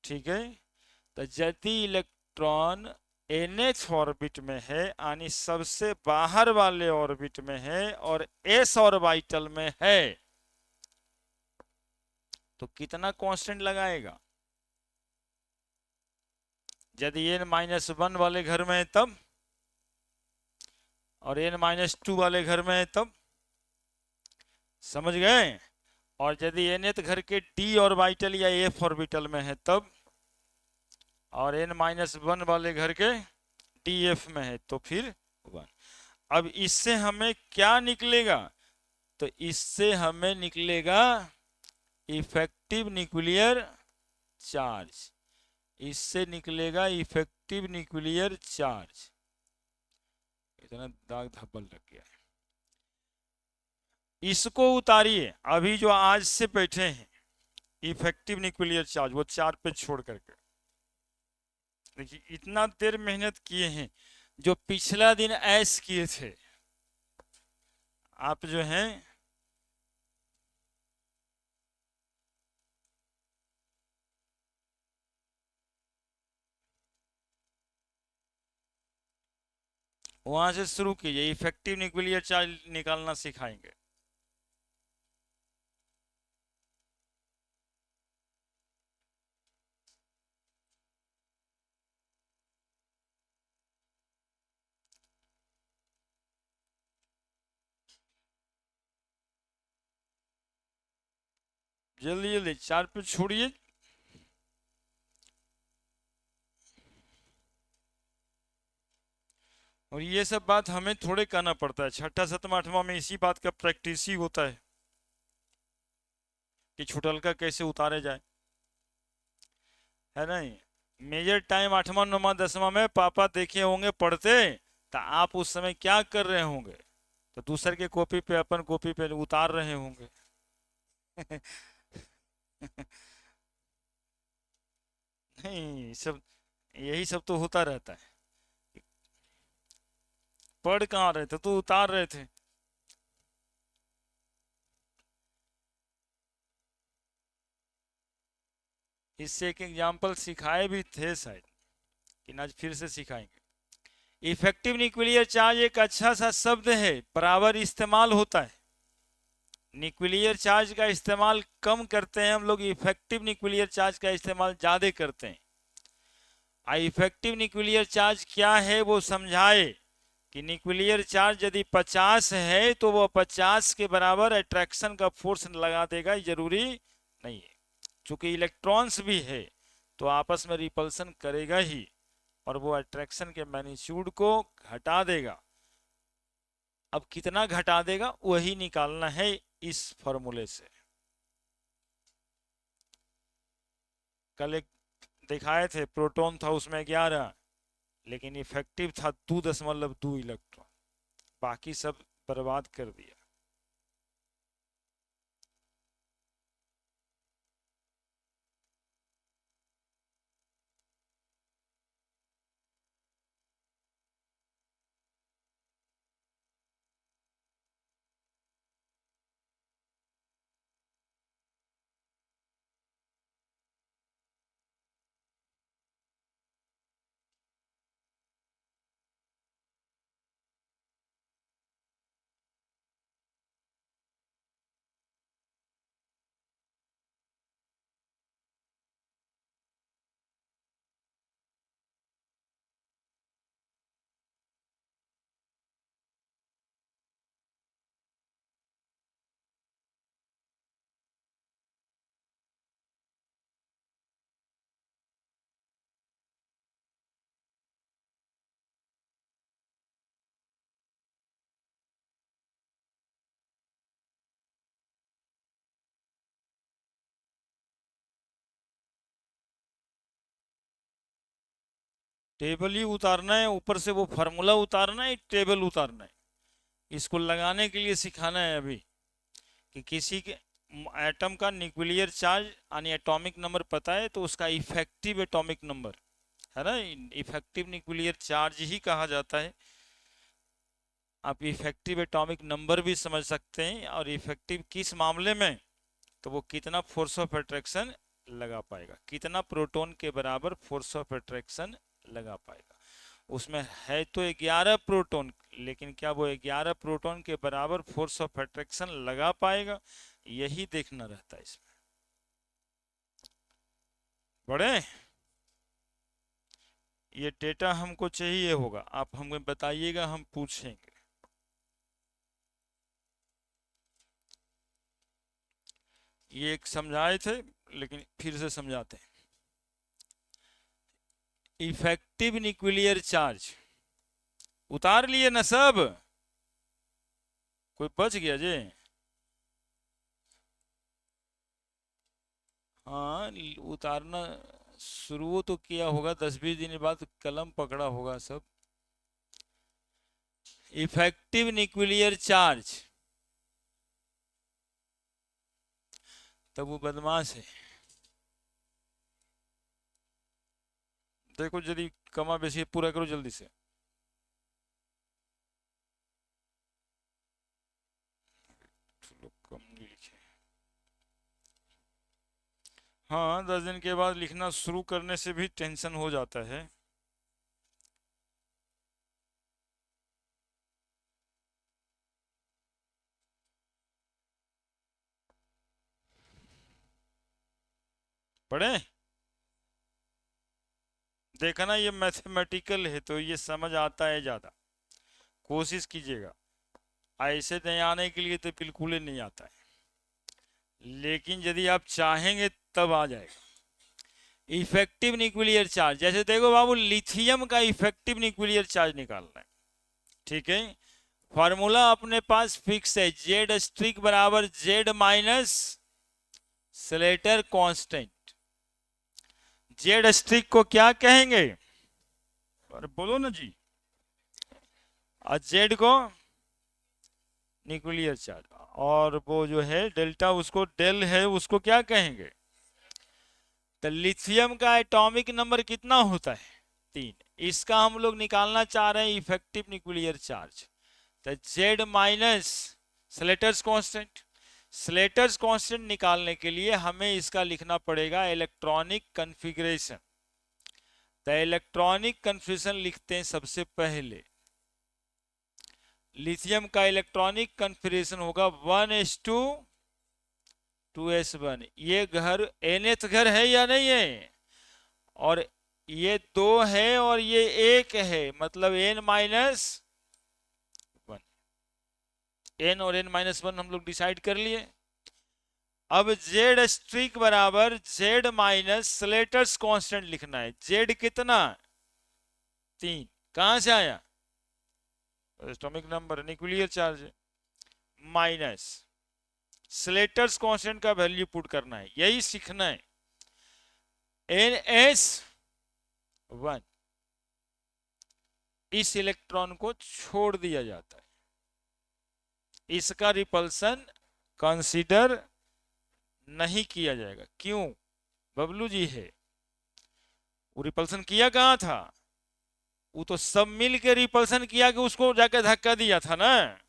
Speaker 1: ठीक है, तो यदि इलेक्ट्रॉन nth ऑर्बिट में है यानी सबसे बाहर वाले ऑर्बिट में है और s ऑर्बिटल में है, तो कितना कांस्टेंट लगाएगा, यदि n-1 वाले घर में है तब, और n-2 वाले घर में है तब, समझ गए, और यदि nth घर के d ऑर्बिटल या f ऑर्बिटल में है तब, और n-1 वाले घर के df में है तो फिर 1। अब इससे हमें क्या निकलेगा, तो इससे हमें निकलेगा इफेक्टिव न्यूक्लियर चार्ज, इससे निकलेगा इफेक्टिव न्यूक्लियर चार्ज। इतना दाग धब्बल लग गया है, इसको उतारिए, अभी जो आज से बैठे हैं इफेक्टिव न्यूक्लियर चार्ज वो 4 पे छोड़ करके, देखिए इतना देर मेहनत किए हैं, जो पिछला दिन ऐश किए थे आप जो हैं, वहां से शुरू कीजिए, इफेक्टिव न्यूक्लियर चार्ज निकालना सिखाएंगे। जल्दी जल्दी 4 पे छोड़िए। और ये सब बात हमें थोड़े कहना पड़ता है, छठा सतमा आठवां में इसी बात का प्रैक्टिस ही होता है कि छुटलका कैसे उतारे जाए, है नहीं। मेजर टाइम 8वां 9वां 10वां में पापा देखे होंगे पढ़ते, तो आप उस समय क्या कर रहे होंगे, तो दूसरे के कॉपी पे अपन कॉपी पे उतार रहे होंगे। नहीं सब, यही सब तो होता रहता है, पढ़ कहाँ रहे थे तो उतार रहे थे। इससे एक एग्जाम्पल सिखाए भी थे शायद, कि आज फिर से सिखाएंगे। इफेक्टिव न्यूक्लियर चार्ज एक अच्छा सा शब्द है, बराबर इस्तेमाल होता है, न्यूक्लियर चार्ज का इस्तेमाल कम करते हैं हम लोग, इफेक्टिव न्यूक्लियर चार्ज का इस्तेमाल ज्यादा करते हैं। इफेक्टिव न्यूक्लियर चार्ज क्या है वो समझाए, कि न्यूक्लियर चार्ज यदि 50 है तो वो 50 के बराबर अट्रैक्शन का फोर्स लगा देगा, जरूरी नहीं है, चूंकि इलेक्ट्रॉन्स भी है तो आपस में रिपल्सन करेगा ही, और वो अट्रैक्शन के मैग्नीट्यूड को घटा देगा। अब कितना घटा देगा वही निकालना है इस फॉर्मूले से। कल एक दिखाए थे, प्रोटॉन था उसमें 11, लेकिन इफेक्टिव था 2.2 इलेक्ट्रॉन, बाकी सब बर्बाद कर दिया। टेबल ही उतारना है, ऊपर से वो फार्मूला उतारना है, टेबल उतारना है। इसको लगाने के लिए सिखाना है अभी कि किसी के एटम का न्यूक्लियर चार्ज यानी एटॉमिक नंबर पता है तो उसका इफेक्टिव एटॉमिक नंबर है ना, इफेक्टिव न्यूक्लियर चार्ज ही कहा जाता है। आप इफेक्टिव एटॉमिक नंबर भी समझ सकते हैं, और इफेक्टिव किस मामले में, तो वो कितना फोर्स ऑफ अट्रैक्शन लगा पाएगा, कितना प्रोटॉन के बराबर फोर्स ऑफ अट्रैक्शन लगा पाएगा। उसमें है तो 11 प्रोटॉन, लेकिन क्या वो 11 प्रोटॉन के बराबर फोर्स ऑफ अट्रैक्शन लगा पाएगा, यही देखना रहता है इसमें। बड़े ये डेटा हमको चाहिए होगा, आप हमें बताइएगा, हम पूछेंगे। ये एक समझाए थे लेकिन फिर से समझाते हैं। इफेक्टिव न्यूक्लियर चार्ज उतार लिए ना सब, कोई बच गया जी? हाँ, उतारना शुरू तो किया होगा, 10-20 दिन बाद कलम पकड़ा होगा सब। इफेक्टिव न्यूक्लियर चार्ज, तब वो बदमाश है। देखो जल्दी कमा बेसी पूरा करो जल्दी से। कम नहीं लिखे। हाँ, 10 दिन के बाद लिखना शुरू करने से भी टेंशन हो जाता है। पढ़े देखा ना, ये मैथमेटिकल है तो ये समझ आता है ज्यादा, कोशिश कीजिएगा। ऐसे नहीं आने के लिए तो बिल्कुल ही नहीं आता है, लेकिन यदि आप चाहेंगे तब आ जाएगा। इफेक्टिव न्यूक्लियर चार्ज, जैसे देखो बाबू, लिथियम का इफेक्टिव न्यूक्लियर चार्ज निकालना है, ठीक है। फॉर्मूला अपने पास फिक्स है, जेड स्ट्रिक बराबर Z minus Slater constant. Z स्ट्रिक को क्या कहेंगे, अरे बोलो ना जी। और जेड को न्यूक्लियर चार्ज, और वो जो है डेल्टा, उसको डेल है, उसको क्या कहेंगे। तो लिथियम का एटॉमिक नंबर कितना होता है, 3। इसका हम लोग निकालना चाह रहे हैं इफेक्टिव न्यूक्लियर चार्ज। तो Z minus Slater's constant, Slater's constant निकालने के लिए हमें इसका लिखना पड़ेगा इलेक्ट्रॉनिक कन्फिग्रेशन। तो इलेक्ट्रॉनिक कन्फिग्रेशन लिखते हैं सबसे पहले। लिथियम का इलेक्ट्रॉनिक कन्फिग्रेशन होगा 1:2s1। ये घर nth घर है या नहीं है, और ये 2 है और ये 1 है, मतलब n-1। n और n-1 हम लोग डिसाइड कर लिए। अब जेड स्ट्रिक बराबर जेड माइनस स्लेटर्स कांस्टेंट लिखना है। जेड कितना, 3, कहां से आया, atomic number, nuclear charge, minus Slater's constant का वैल्यू पुट करना है, यही सीखना है। NS1, इस इलेक्ट्रॉन को छोड़ दिया जाता है, इसका रिपल्सन कंसीडर नहीं किया जाएगा। क्यों, बबलू जी है, वो रिपल्सन किया कहां था, वो तो सब मिल के रिपल्सन किया कि उसको जाके धक्का दिया था ना।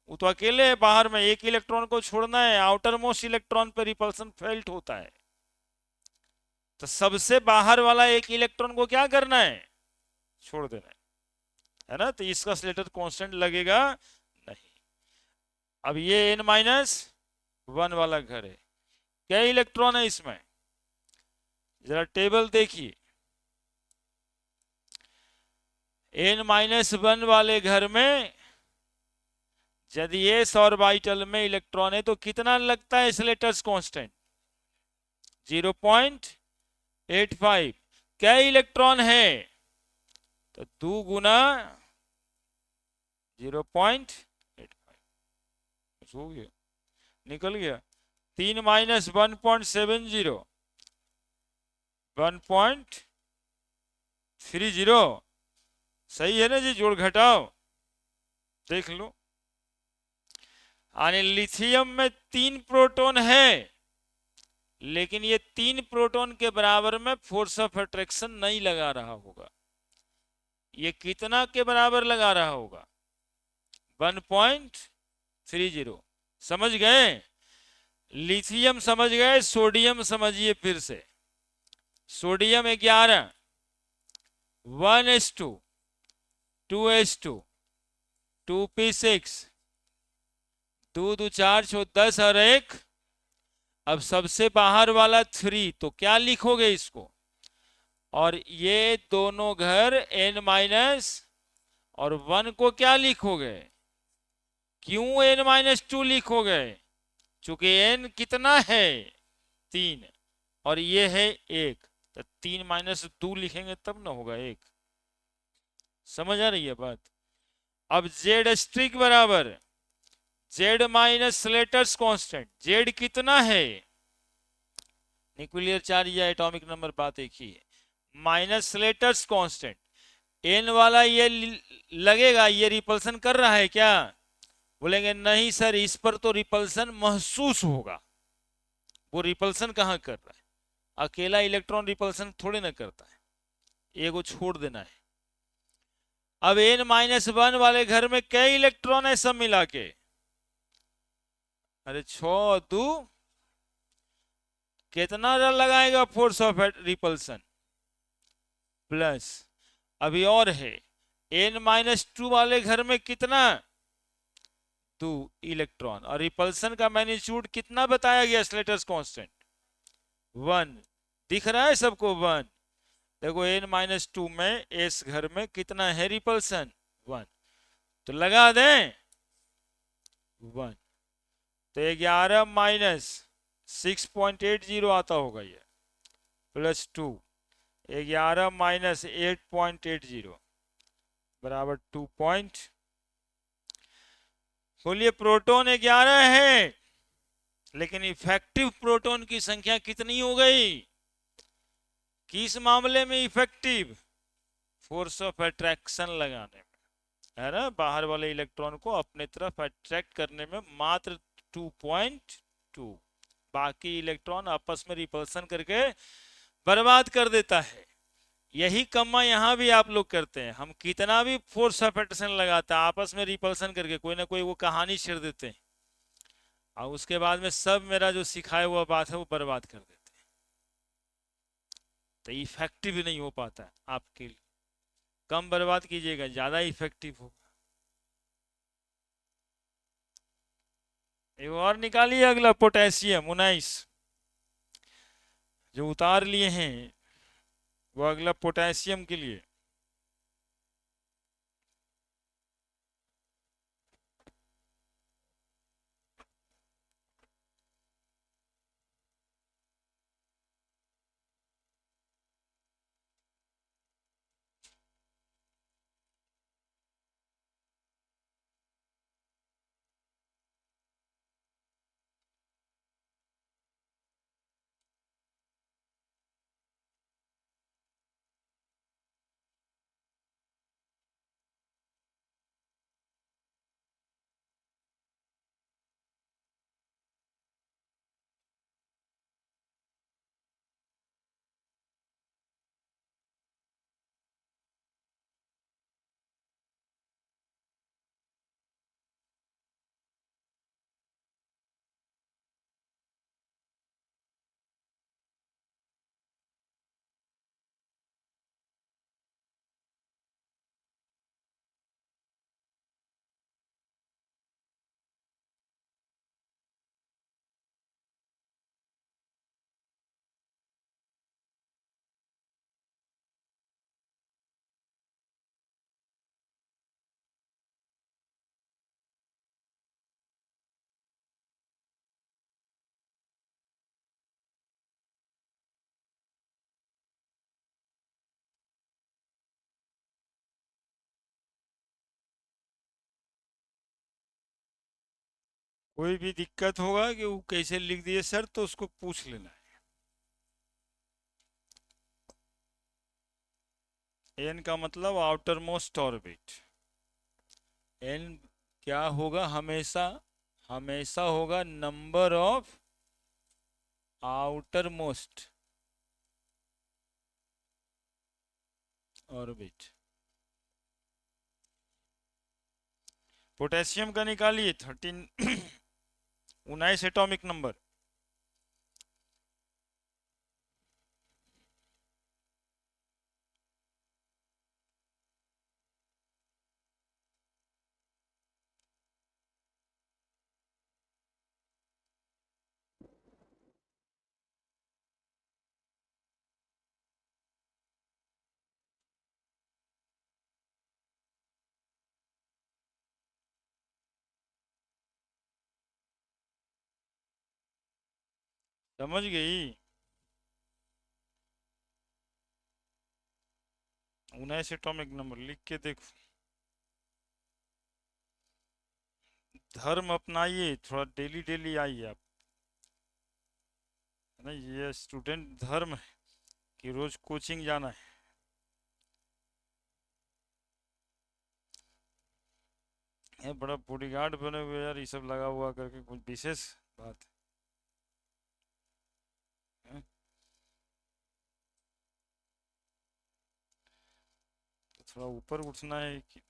Speaker 1: वो तो अकेले है बाहर में, एक इलेक्ट्रॉन को छोड़ना है, आउटर मोस्ट इलेक्ट्रॉन पर रिपल्सन फेल्ट होता है, तो सबसे बाहर वाला एक इलेक्ट्रॉन को क्या करना है, छोड़ देना है ना। तो इसका स्लेटर कांस्टेंट लगेगा नहीं। अब ये n-1 वाला घर है, क्या इलेक्ट्रॉन है इसमें, जरा टेबल देखिए। n-1 वाले घर में यदि s ऑर्बिटल में इलेक्ट्रॉन है तो कितना लगता है स्लेटर्स कांस्टेंट, 0.85। क्या इलेक्ट्रॉन है, तो 2 गुना 0.85 हो गया, निकल गया। 3 माइनस 1.70, 30 सही है ना जी, जोड़ घटाओ देख लो। यानी लिथियम में 3 प्रोटॉन है, लेकिन ये 3 प्रोटॉन के बराबर में फोर्स ऑफ अट्रैक्शन नहीं लगा रहा होगा। ये कितना के बराबर लगा रहा होगा? 1.30। समझ गए? लिथियम समझ गए, सोडियम समझिए फिर से। सोडियम 11, 1s2, 2s2, 2p6, 2 2 4 6 10 और 1। अब सबसे बाहर वाला 3, तो क्या लिखोगे इसको? और ये दोनों घर n- और 1 को क्या लिखोगे? क्यों n-2 लिखोगे? चूंकि n कितना है? 3, और ये है 1, तो 3 - 2 लिखेंगे तब ना होगा 1। समझ आ रही है बात? अब जेड स्ट्रिक बराबर Z minus Slater's constant. Z कितना है? न्यूक्लियर चार्ज या एटॉमिक नंबर, बात एक ही है। Minus Slater's constant. एन वाला ये लगेगा, ये रिपल्सन कर रहा है क्या? बोलेंगे नहीं सर, इस पर तो रिपल्सन महसूस होगा। वो रिपल्सन कहां कर रहा है? अकेला इलेक्ट्रॉन रिपल्सन थोड़े ना करता है, एगो छोड़ देना है। अब n-1 वाले घर में कई इलेक्ट्रॉन है सब मिला के? अरे 6 2, कितना लगाएगा फोर्स ऑफ रिपल्सन? प्लस। अभी और है, n-2 वाले घर में कितना? 2 इलेक्ट्रॉन, और रिपल्सन का मैग्नीट्यूड कितना बताया गया स्लेटर्स कांस्टेंट? 1। दिख रहा है सबको 1? देखो n-2 में इस घर में कितना है रिपल्सन? 1। तो लगा दें 1, तो 11 माइनस 6.80 आता होगा ये, प्लस 2। 11 माइनस 8.80 बराबर 2 पॉइंट। बोलिए प्रोटॉन 11 है, लेकिन इफेक्टिव प्रोटॉन की संख्या कितनी हो गई? किस मामले में इफेक्टिव? फोर्स ऑफ अट्रैक्शन लगाने में, है ना, बाहर वाले इलेक्ट्रॉन को अपने तरफ अट्रैक्ट करने में मात्र 2.2। बाकी इलेक्ट्रॉन आपस में रिपल्सन करके बर्बाद कर देता है। यही कम्मा यहां भी आप लोग करते हैं। हम कितना भी फोर्स ऑफ अट्रैक्शन लगाते हैं, आपस में रिपल्सन करके कोई ना कोई वो कहानी छेड़ देते हैं, और उसके बाद में सब मेरा जो सिखाया हुआ बात है वो बर्बाद कर देते हैं। तो इफेक्टिव नहीं हो पाता आपके लिए। कम बर्बाद कीजिएगा, ज्यादा इफेक्टिव हो। एक और निकालिए अगला, पोटेशियम 19 जो उतार लिए हैं, वो अगला पोटेशियम के लिए। कोई भी दिक्कत होगा कि वो कैसे लिख दिए सर, तो उसको पूछ लेना है। एन का मतलब आउटर मोस्ट ऑर्बिट। एन क्या होगा? हमेशा हमेशा होगा number of outer most orbit. Potassium का निकालिए 13 19 एटॉमिक नंबर। समझ गई? 19 एटॉमिक नंबर लिख के देखो। धर्म अपनाइए, थोड़ा डेली डेली आइए आप, है ना? ये स्टूडेंट धर्म है कि रोज कोचिंग जाना है। ये बड़ा बॉडीगार्ड बने हुए यार, ये सब लगा हुआ करके, कुछ विशेष बात है? तो थोड़ा ऊपर उठना है कि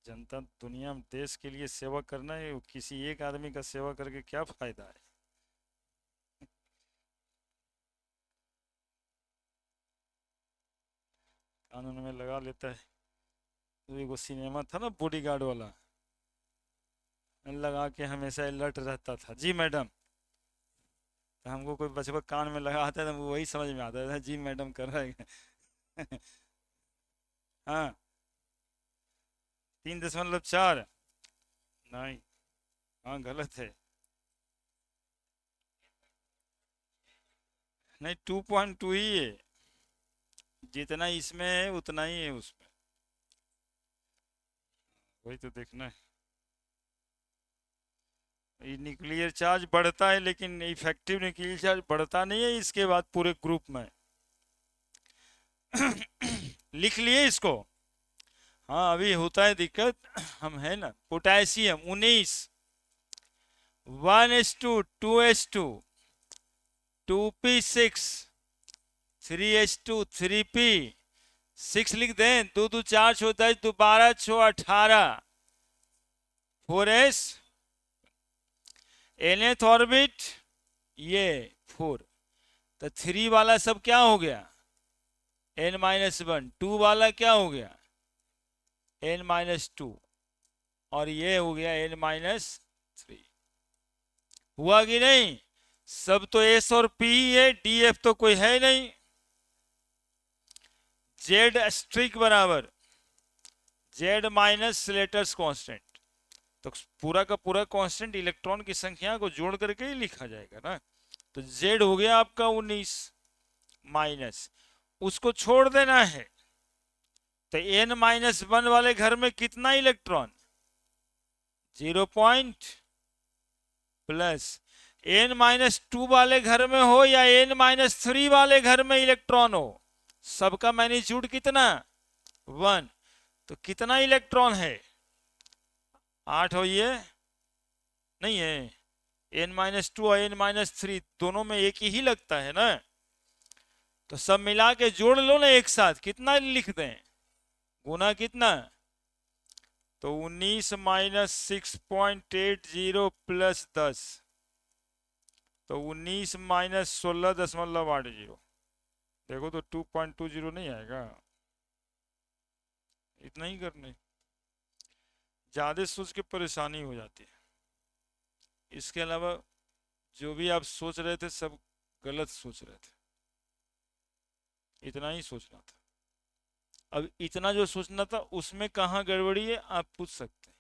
Speaker 1: जनता दुनिया में देश के लिए सेवा करना है। किसी एक आदमी का सेवा करके क्या फायदा है? कानून में लगा लेता है। तो एगो सिनेमा था ना बॉडीगार्ड वाला, लगा के हमेशा अलर्ट रहता था, जी मैडम। तो हमको कोई बचपन कान में लगा आता था, तो वही समझ में आता था, जी मैडम कर रहे हैं। हाँ, 3.4 नहीं। हाँ गलत है। नहीं, 2.2 ही है। जितना इसमें है उतना ही है उसमें। वही तो देखना है। ये न्यूक्लियर चार्ज बढ़ता है, लेकिन इफेक्टिव न्यूक्लियर चार्ज बढ़ता नहीं है इसके बाद पूरे ग्रुप में। लिख लिए इसको? हाँ, अभी होता है दिक्कत। हम है ना, potassium 19, 1s2, 2s2, 2p6, 3h2, 3p 6 लिख दें। 2 2 4 6 10, 2 12 6 18, 4s nth ऑर्बिट ये 4। तो 3 वाला सब क्या हो गया? n-1। 2 वाला क्या हो गया? n-2। और ये हो गया n-3। हुआ कि नहीं? सब तो s और p है, df तो कोई है नहीं। z स्ट्रिक बराबर z माइनस स्लेटर्स कांस्टेंट। तो पूरा का पूरा कांस्टेंट इलेक्ट्रॉन की संख्या को जोड़ करके ही लिखा जाएगा ना। तो z हो गया आपका 19 माइनस, उसको छोड़ देना है। तो n-1 वाले घर में कितना इलेक्ट्रॉन? 0 point plus. n-2 वाले घर में हो या n-3 वाले घर में इलेक्ट्रॉन हो, सबका मैग्नीट्यूड कितना? 1। तो कितना इलेक्ट्रॉन है? 8 हो ये? नहीं है। n-2 और n-3 दोनों में एक ही लगता है ना। तो सब मिला के जोड़ लो ना एक साथ, कितना लिख दें? गुना कितना? तो 19 माइनस 6.80 प्लस 10, तो 19 माइनस 16.80। देखो तो 2.20 नहीं आएगा। इतना ही करने, ज्यादा सोच के परेशानी हो जाती है। इसके अलावा जो भी आप सोच रहे थे सब गलत सोच रहे थे। इतना ही सोचना था। अब इतना जो सोचना था उसमें कहाँ गड़बड़ी है आप पूछ सकते हैं।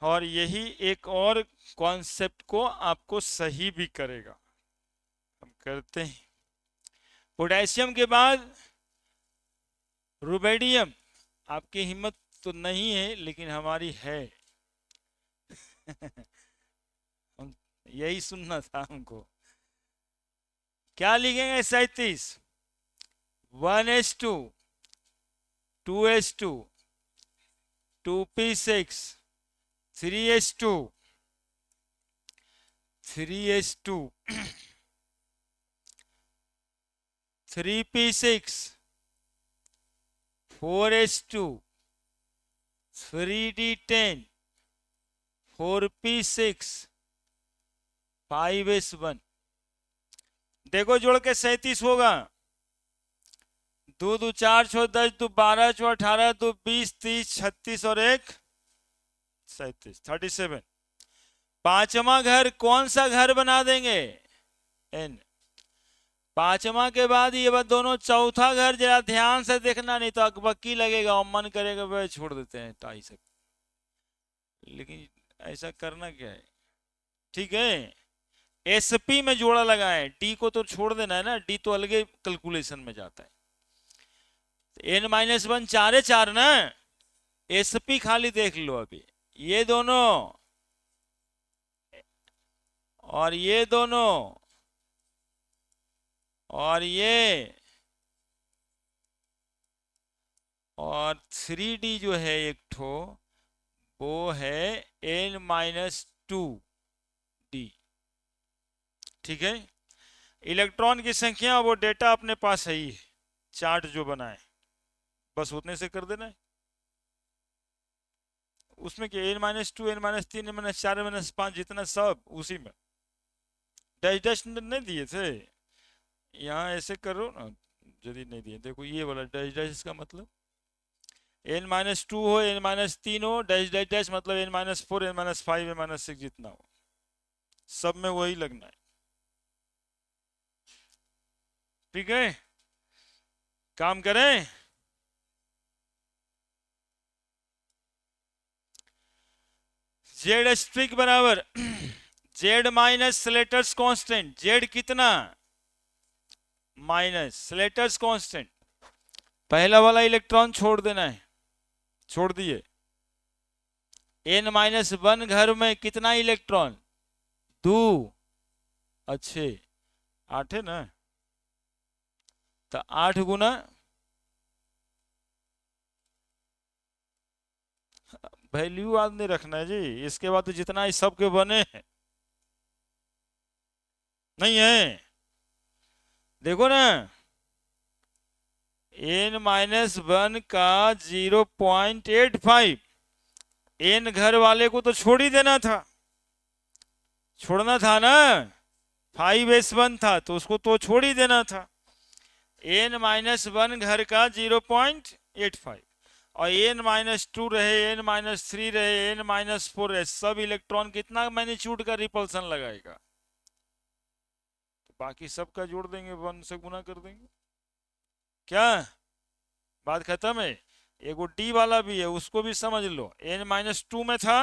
Speaker 1: और यही एक और कॉन्सेप्ट को आपको सही भी करेगा। हम करते हैं। पोटेशियम के बाद रुबेडियम। आपकी हिम्मत तो नहीं है लेकिन हमारी है। यही सुनना था हमको। क्या लिखेंगे? 37 1s2 2s2 2p6 3s2 3s2 3p6 4s2 3d10 4p6 5s1। देखो जोड़ के 37 होगा। 2 2 4 6 10 2 12 6 18 2 20 30 36 और 1 37 37। पांचवा घर कौन सा घर बना देंगे? एन। पांचवा के बाद ये बात दोनों चौथा घर जरा ध्यान से देखना, नहीं तो अकबक्की लगेगा और मन करेगा वह छोड़ देते हैं टाई से। लेकिन ऐसा करना क्या है? ठीक है, एसपी में जोड़ा लगाए, डी को तो छोड़ देना है ना, डी तो अलग कैलकुलेशन में जाता है। n-1 4 4 ना, एसपी खाली देख लो। अभी ये दोनों और ये दोनों और ये और 3D जो है एक ठो, वो है n-2d। ठीक है, इलेक्ट्रॉन की संख्या वो डेटा अपने पास है ही, चार्ट जो बनाए बस उतने से कर देना है। उसमें क्या n-2 n-3 n-4 n-5 जितना सब उसी में। डैश डैश नहीं दिए थे यहाँ, ऐसे करो ना यदि नहीं दिए। देखो ये वाला डैश डैश, इसका मतलब n-2 हो n-3 हो, डैश डैश डैश मतलब n-4 n-5 n-6 जितना हो, सब में वही लगना है। ठीक है, काम करें। जेड स्ट्रिक बराबर Z minus Slater's constant. Z कितना? Minus Slater's constant. पहला वाला इलेक्ट्रॉन छोड़ देना है, छोड़ दिए। n-1 घर में कितना इलेक्ट्रॉन? 2। अच्छे 8 है ना, तो 8 गुना वैल्यू आज नहीं रखना है जी, इसके बाद तो जितना ही सबके बने हैं नहीं है। देखो ना, n-1 का 0.85, n घर वाले को तो छोड़ ही देना था, छोड़ना था ना। 5s1 था तो उसको तो छोड़ ही देना था। n-1 घर का 0.85 और n-2 रहे, n-3 रहे, n-4 रहे, सब इलेक्ट्रॉन कितना मैग्नीट्यूड का रिपल्सन लगाएगा? तो बाकी सब का जोड़ देंगे, 1 से गुना कर देंगे। क्या बात खत्म है? एगो डी वाला भी है, उसको भी समझ लो। n-2 में था,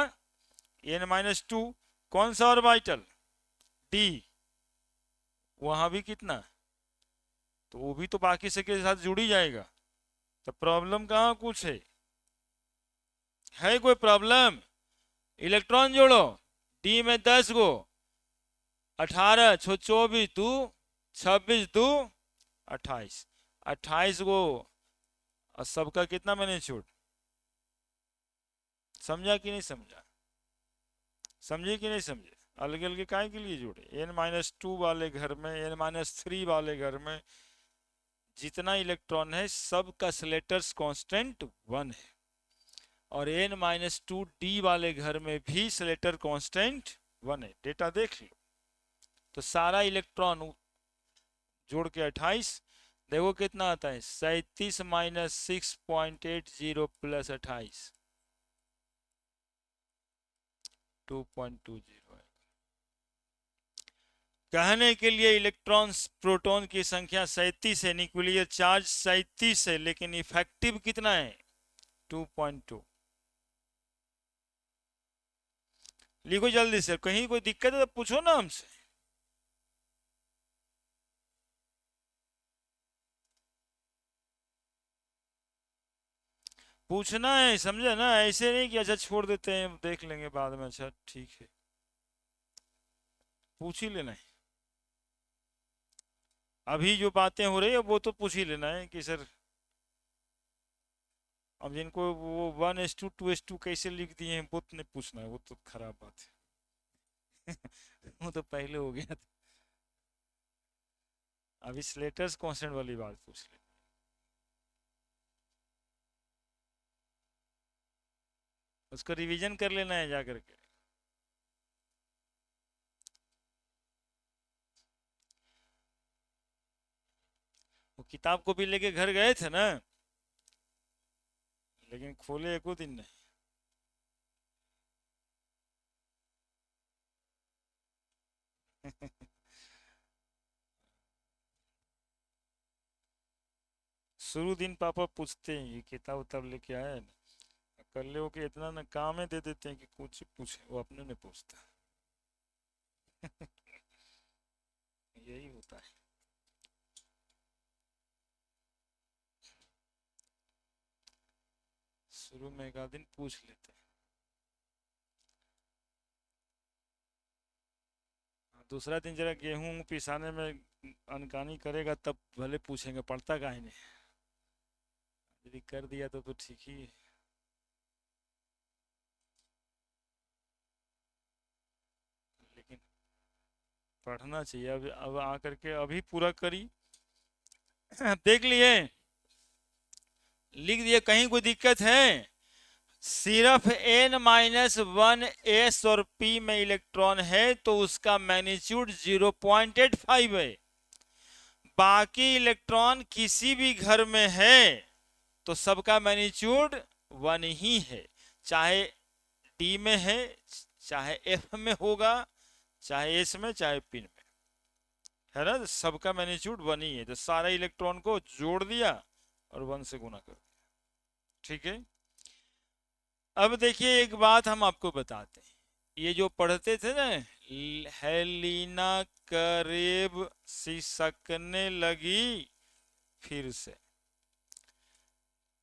Speaker 1: n-2 कौन सा ऑर्बिटल? डी। वहां भी कितना, तो वो भी तो बाकी से के साथ जुड़ ही जाएगा। तो प्रॉब्लम कहाँ कुछ है कोई प्रॉब्लम? इलेक्ट्रॉन जोड़ो, डी में 10 गो, 18 छो 24 2 26 2 28, 28 गो और सबका कितना मैग्नीट्यूड? समझा कि नहीं समझा? समझे कि नहीं समझे? अलग अलग काय के लिए जोड़े? n-2 वाले घर में, n-3 वाले घर में जितना इलेक्ट्रॉन है सबका स्लेटर्स कांस्टेंट 1 है, और n-2d वाले घर में भी स्लेटर कांस्टेंट 1 है। डेटा देख लो, तो सारा इलेक्ट्रॉन जोड़ के 28, देखो कितना आता है? 37 माइनस 6.80 प्लस 28 2.20 है। कहने के लिए इलेक्ट्रॉन्स प्रोटॉन की संख्या 37 है, न्यूक्लियर चार्ज 37 है, लेकिन इफेक्टिव कितना है? 2.2। लिखो जल्दी से, कहीं कोई दिक्कत है तो पूछो ना हमसे। पूछना है, समझे ना, ऐसे नहीं कि अच्छा छोड़ देते हैं देख लेंगे बाद में, अच्छा ठीक है, पूछ ही लेना है। अभी जो बातें हो रही है वो तो पूछ ही लेना है कि सर, अब जिनको वो 1:2 कैसे लिख दिए हैं वो तो नहीं पूछना है, वो तो खराब बात है। वो तो पहले हो गया था। अभी स्लेटर्स कांस्टेंट वाली बात पूछ ले। उसको रिवीजन कर लेना है जा करके। वो किताब को भी लेके घर गए थे ना, लेकिन खोले एको दिन नहीं। शुरू दिन पापा पूछते हैं ये किताब उताब लेके आए हैं ना, कर ले हो कि इतना ना काम है दे देते हैं कि कुछ पूछे, वो अपने नहीं पूछता। यही होता है। शुरू में एक आध दिन पूछ लेते हैं, दूसरा दिन जरा गेहूं पिसाने में अनकानी करेगा तब भले पूछेंगे, पड़ता काहे नहीं। यदि कर दिया तो ठीक ही है। लेकिन पढ़ना चाहिए। अब आकर के अभी पूरा करी। देख लिए, लिख दिए, कहीं कोई दिक्कत है? सिर्फ n-1 s और p में इलेक्ट्रॉन है तो उसका मैग्नीट्यूड 0.85 है। बाकी इलेक्ट्रॉन किसी भी घर में है तो सबका मैग्नीट्यूड 1 ही है, चाहे डी में है, चाहे एफ में होगा, चाहे एस में, चाहे पिन में, है ना, सबका मैग्नीट्यूड 1 ही है। तो सारे इलेक्ट्रॉन को जोड़ दिया और 1 से गुना कर दिया। ठीक है। अब देखिए एक बात हम आपको बताते हैं, ये जो पढ़ते थे ना, हेलिना करीब सिसकने लगी फिर से,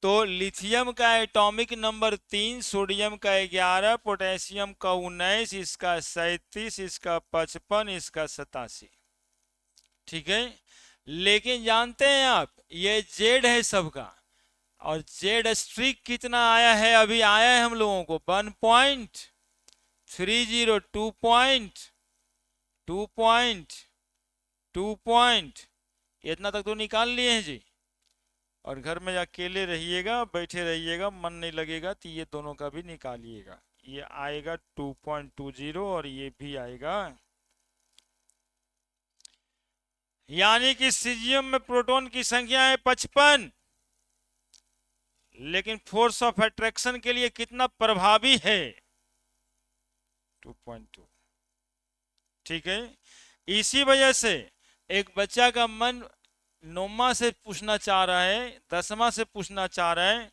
Speaker 1: तो लिथियम का एटॉमिक नंबर 3, सोडियम का 11, पोटेशियम का 19, इसका 37, इसका 55, इसका 87। ठीक है। लेकिन जानते हैं आप, ये जेड है सबका, और जेड स्ट्रिक कितना आया है? अभी आया है हम लोगों को 1.30, 2.2 इतना तक तो निकाल लिए हैं जी। और घर में अकेले रहिएगा, बैठे रहिएगा, मन नहीं लगेगा तो ये दोनों का भी निकालिएगा। ये आएगा 2.20 और ये भी आएगा। यानी कि सीजियम में प्रोटॉन की संख्या है 55, लेकिन फोर्स ऑफ अट्रैक्शन के लिए कितना प्रभावी है? 2.2। ठीक है। इसी वजह से एक बच्चा का मन नौमा से पूछना चाह रहा है, 10वां से पूछना चाह रहा है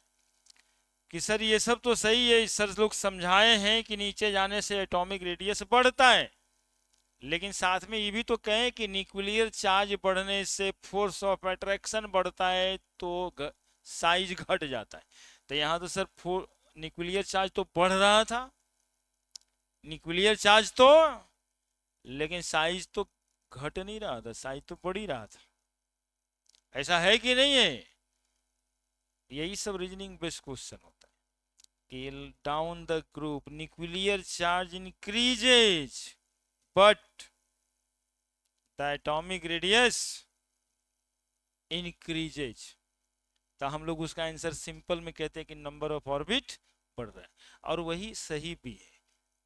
Speaker 1: कि सर ये सब तो सही है, सर लोग समझाए हैं कि नीचे जाने से एटॉमिक रेडियस बढ़ता है, लेकिन साथ में ये भी तो कहें कि न्यूक्लियर चार्ज बढ़ने से फोर्स ऑफ अट्रैक्शन बढ़ता है तो साइज घट जाता है। तो यहाँ तो सर न्यूक्लियर चार्ज तो बढ़ रहा था, न्यूक्लियर चार्ज तो, लेकिन साइज तो घट नहीं रहा था, साइज तो बढ़ ही रहा था। ऐसा है कि नहीं है? यही सब रीजनिंग बेस्ड क्वेश्चन होता है कि down the group nuclear charge increases but the atomic radius increases. तो हम लोग उसका आंसर सिंपल में कहते हैं कि नंबर ऑफ ऑर्बिट बढ़ रहा है, और वही सही भी है।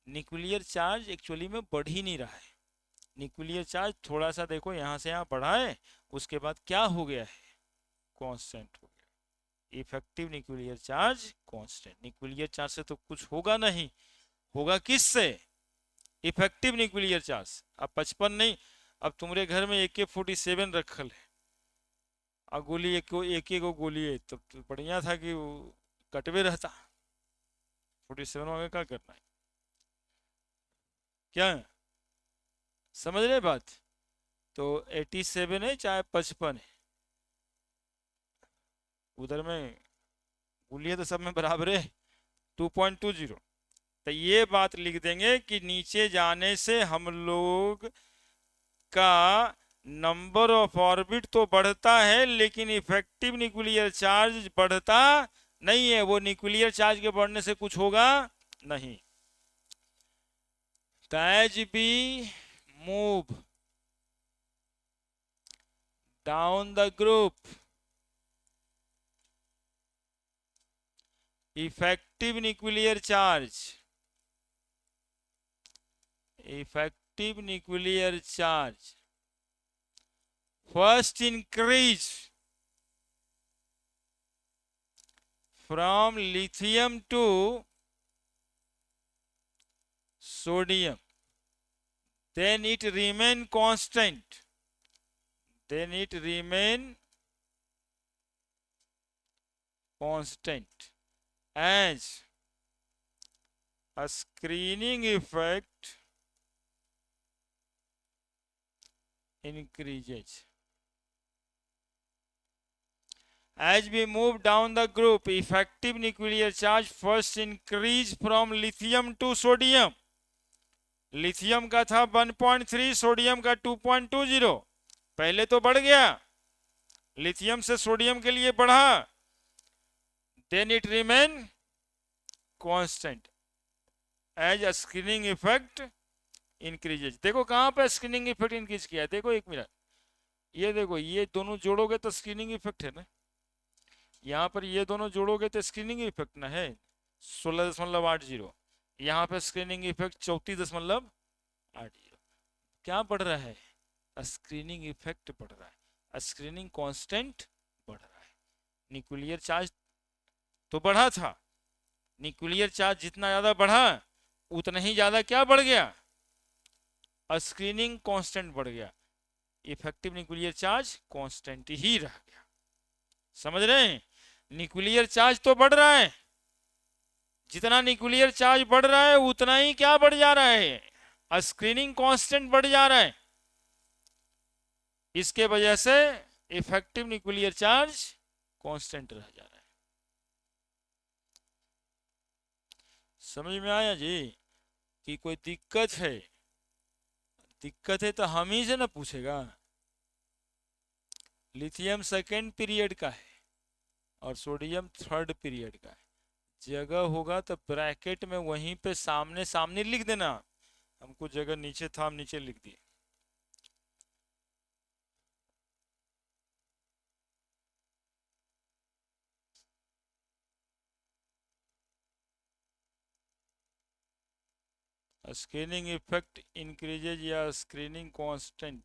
Speaker 1: न्यूक्लियर चार्ज एक्चुअली में बढ़ ही नहीं रहा है। न्यूक्लियर चार्ज थोड़ा सा देखो यहाँ से यहाँ बढ़ा है, उसके बाद क्या हो गया है? कांस्टेंट हो गया। Effective nuclear charge constant. Nuclear charge से तो कुछ होगा नहीं, होगा किससे? Effective nuclear charge. अब 55 नहीं, अब तुम्हारे घर में AK-47 रखल है, और गोली एक एक गोली है, तब तो बढ़िया था कि वो कटवे रहता। 47 में क्या करना है? क्या है? समझ रहे बात? तो 87 है चाहे 55 है, उधर में बोलिए तो सब में बराबर है 2.20। तो ये बात लिख देंगे कि नीचे जाने से हम लोग का नंबर ऑफ ऑर्बिट तो बढ़ता है लेकिन इफेक्टिव न्यूक्लियर चार्ज बढ़ता नहीं है। वो न्यूक्लियर चार्ज के बढ़ने से कुछ होगा नहीं। as we move down the group, effective nuclear charge first increase from lithium to sodium, then it remain constant, as a screening effect increases. As we move down the group, effective nuclear charge first increase from lithium to sodium. Lithium का था 1.3, सोडियम का 2.20। पहले तो बढ़ गया, लिथियम से सोडियम के लिए बढ़ा, then it remain constant as a screening effect increases. देखो कहां पे स्क्रीनिंग इफेक्ट इंक्रीज किया है, देखो एक मिनट, ये देखो, ये दोनों जोड़ोगे तो स्क्रीनिंग इफेक्ट है ना, यहाँ पर ये दोनों जोड़ोगे तो स्क्रीनिंग इफेक्ट ना है 16.80। यहाँ पे स्क्रीनिंग इफेक्ट 34.80। क्या बढ़ रहा है? स्क्रीनिंग इफेक्ट बढ़ रहा है, स्क्रीनिंग कांस्टेंट बढ़ रहा है। न्यूक्लियर चार्ज तो बढ़ा था, न्यूक्लियर चार्ज जितना ज्यादा बढ़ा उतना ही ज्यादा क्या बढ़ गया? स्क्रीनिंग कांस्टेंट बढ़ गया। इफेक्टिव न्यूक्लियर चार्ज कांस्टेंट ही रह गया। समझ रहे हैं? न्यूक्लियर चार्ज तो बढ़ रहा है, जितना न्यूक्लियर चार्ज बढ़ रहा है उतना ही क्या बढ़ जा रहा है? स्क्रीनिंग कांस्टेंट बढ़ जा रहा है। इसके वजह से इफेक्टिव न्यूक्लियर चार्ज कांस्टेंट रह जा रहा है। समझ में आया जी? कि कोई दिक्कत है? दिक्कत है तो हम ही से ना पूछेगा। लिथियम सेकेंड पीरियड का है और सोडियम थर्ड पीरियड का है। जगह होगा तो ब्रैकेट में वहीं पे सामने सामने लिख देना। हमको जगह नीचे था, हम नीचे लिख दिए। स्क्रीनिंग इफेक्ट इंक्रीजेज या स्क्रीनिंग कांस्टेंट।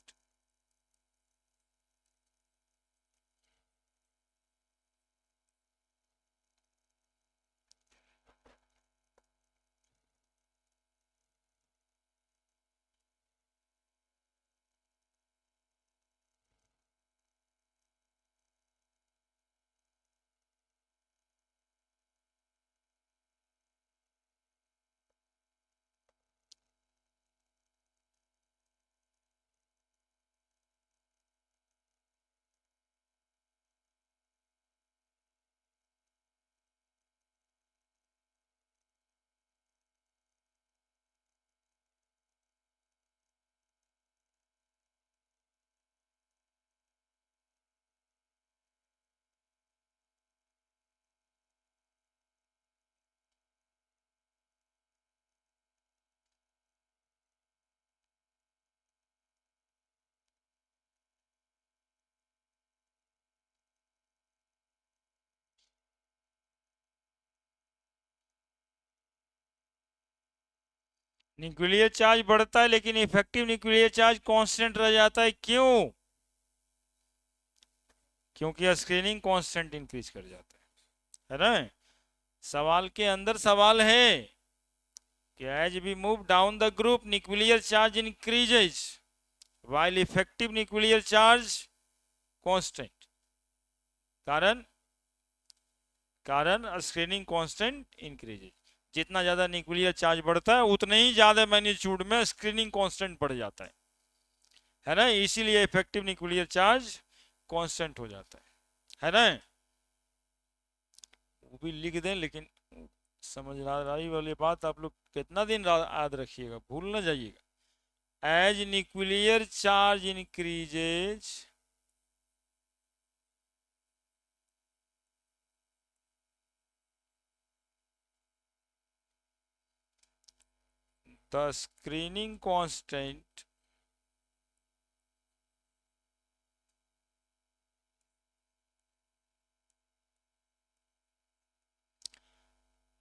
Speaker 1: न्यूक्लियर चार्ज बढ़ता है लेकिन इफेक्टिव न्यूक्लियर चार्ज कांस्टेंट रह जाता है। क्यों? क्योंकि स्क्रीनिंग कांस्टेंट इंक्रीज कर जाता है ना। सवाल के अंदर सवाल है कि as we move down the group nuclear charge increases while effective nuclear charge constant. कारण स्क्रीनिंग कांस्टेंट इंक्रीजेज। जितना ज्यादा न्यूक्लियर चार्ज बढ़ता है उतने ही ज्यादा मैग्नीट्यूड में स्क्रीनिंग कांस्टेंट बढ़ जाता है ना। इसीलिए इफेक्टिव न्यूक्लियर चार्ज कांस्टेंट हो जाता है ना। भी लिख दें, लेकिन समझदारी वाली बात आप लोग कितना दिन याद रखिएगा, भूल ना जाइएगा। As nuclear charge increases, the screening constant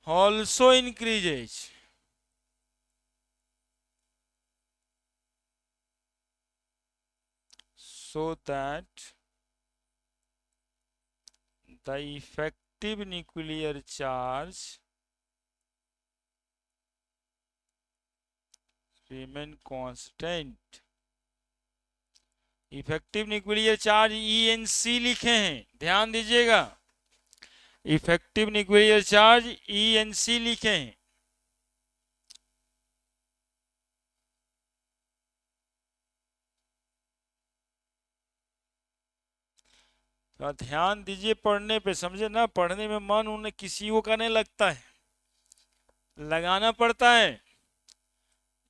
Speaker 1: also increases, so that the effective nuclear charge remain constant। Effective nuclear charge ENC लिखे हैं, ध्यान दीजिएगा, इफेक्टिव न्यूक्लियर चार्ज ENC लिखे हैं। तो ध्यान दीजिए पढ़ने पे, समझे ना, पढ़ने में मन उन्हें किसी को करने लगता है, लगाना पड़ता है।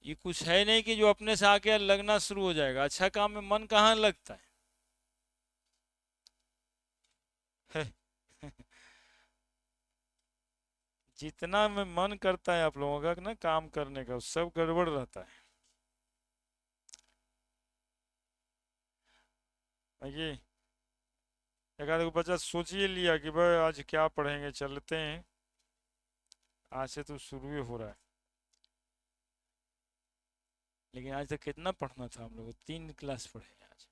Speaker 1: ये कुछ है नहीं कि जो अपने से आके लगना शुरू हो जाएगा, अच्छा काम में मन कहाँ लगता है। जितना में मन करता है आप लोगों का ना काम करने का, सब गड़बड़ रहता है। ये एक आध बच्चा सोच ही लिया कि भाई आज क्या पढ़ेंगे, चलते हैं, आज से तो शुरू ही हो रहा है। लेकिन आज तक कितना पढ़ना था हम लोग, 3 क्लास पढ़े आज,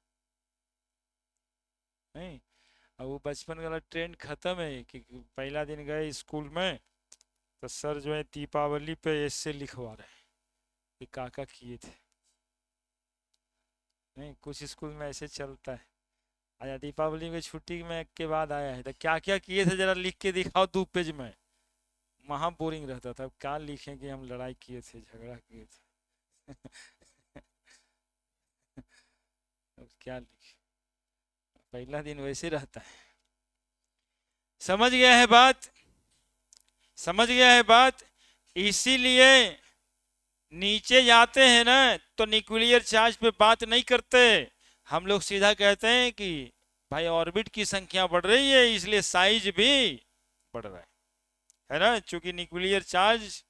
Speaker 1: नहीं। अब वो बचपन वाला ट्रेंड खत्म है कि पहला दिन गए स्कूल में तो सर जो है दीपावली पे ऐसे लिखवा रहे हैं कि काका किए थे, नहीं, कुछ स्कूल में ऐसे चलता है। आया दीपावली में छुट्टी में के बाद आया है तो क्या क्या किए थे जरा लिख के दिखाओ 2 पेज में। वहां बोरिंग रहता था, क्या लिखें कि हम लड़ाई किए थे, झगड़ा किए थे। अब क्या लिखे, पहला दिन वैसे रहता है। समझ गया है बात, समझ गया है बात। इसीलिए नीचे जाते हैं ना तो न्यूक्लियर चार्ज पे बात नहीं करते, हम लोग सीधा कहते हैं कि भाई ऑर्बिट की संख्या बढ़ रही है इसलिए साइज भी बढ़ रहा है ना, चूंकि nuclear charge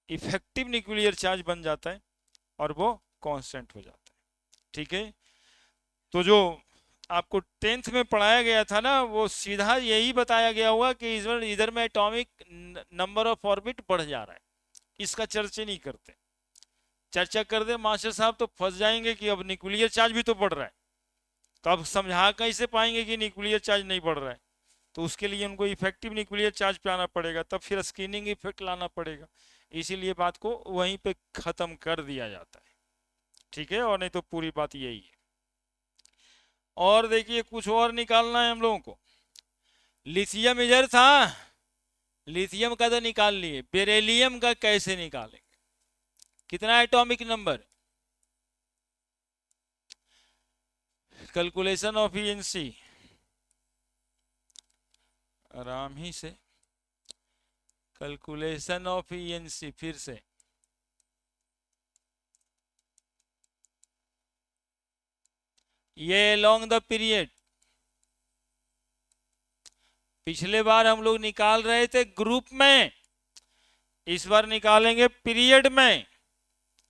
Speaker 1: effective nuclear charge बन जाता है और वो कांस्टेंट हो जाता है। ठीक है, तो जो आपको 10th में पढ़ाया गया था ना वो सीधा यही बताया गया हुआ कि इधर में एटॉमिक नंबर ऑफ ऑर्बिट बढ़ जा रहा है, इसका चर्चा नहीं करते। चर्चा कर दे मास्टर साहब तो फंस जाएंगे कि अब न्यूक्लियर चार्ज भी तो बढ़ रहा है, तो अब समझा कैसे पाएंगे कि न्यूक्लियर चार्ज नहीं बढ़ रहा है। तो उसके लिए उनको इफेक्टिव न्यूक्लियर चार्ज पे आना पड़ेगा, तब फिर स्क्रीनिंग इफेक्ट लाना पड़ेगा। इसीलिए बात को वहीं पे खत्म कर दिया जाता है। ठीक है, और नहीं तो पूरी बात यही है। और देखिए कुछ और निकालना है हम लोगों को। लिथियम इधर था, लिथियम का तो निकाल लिए, बेरिलियम का कैसे निकालेंगे, कितना atomic number, calculation of ENC, आराम ही से कैलकुलेशन ऑफ ENC फिर से। ये अलोंग द पीरियड, पिछले बार हम लोग निकाल रहे थे ग्रुप में, इस बार निकालेंगे पीरियड में।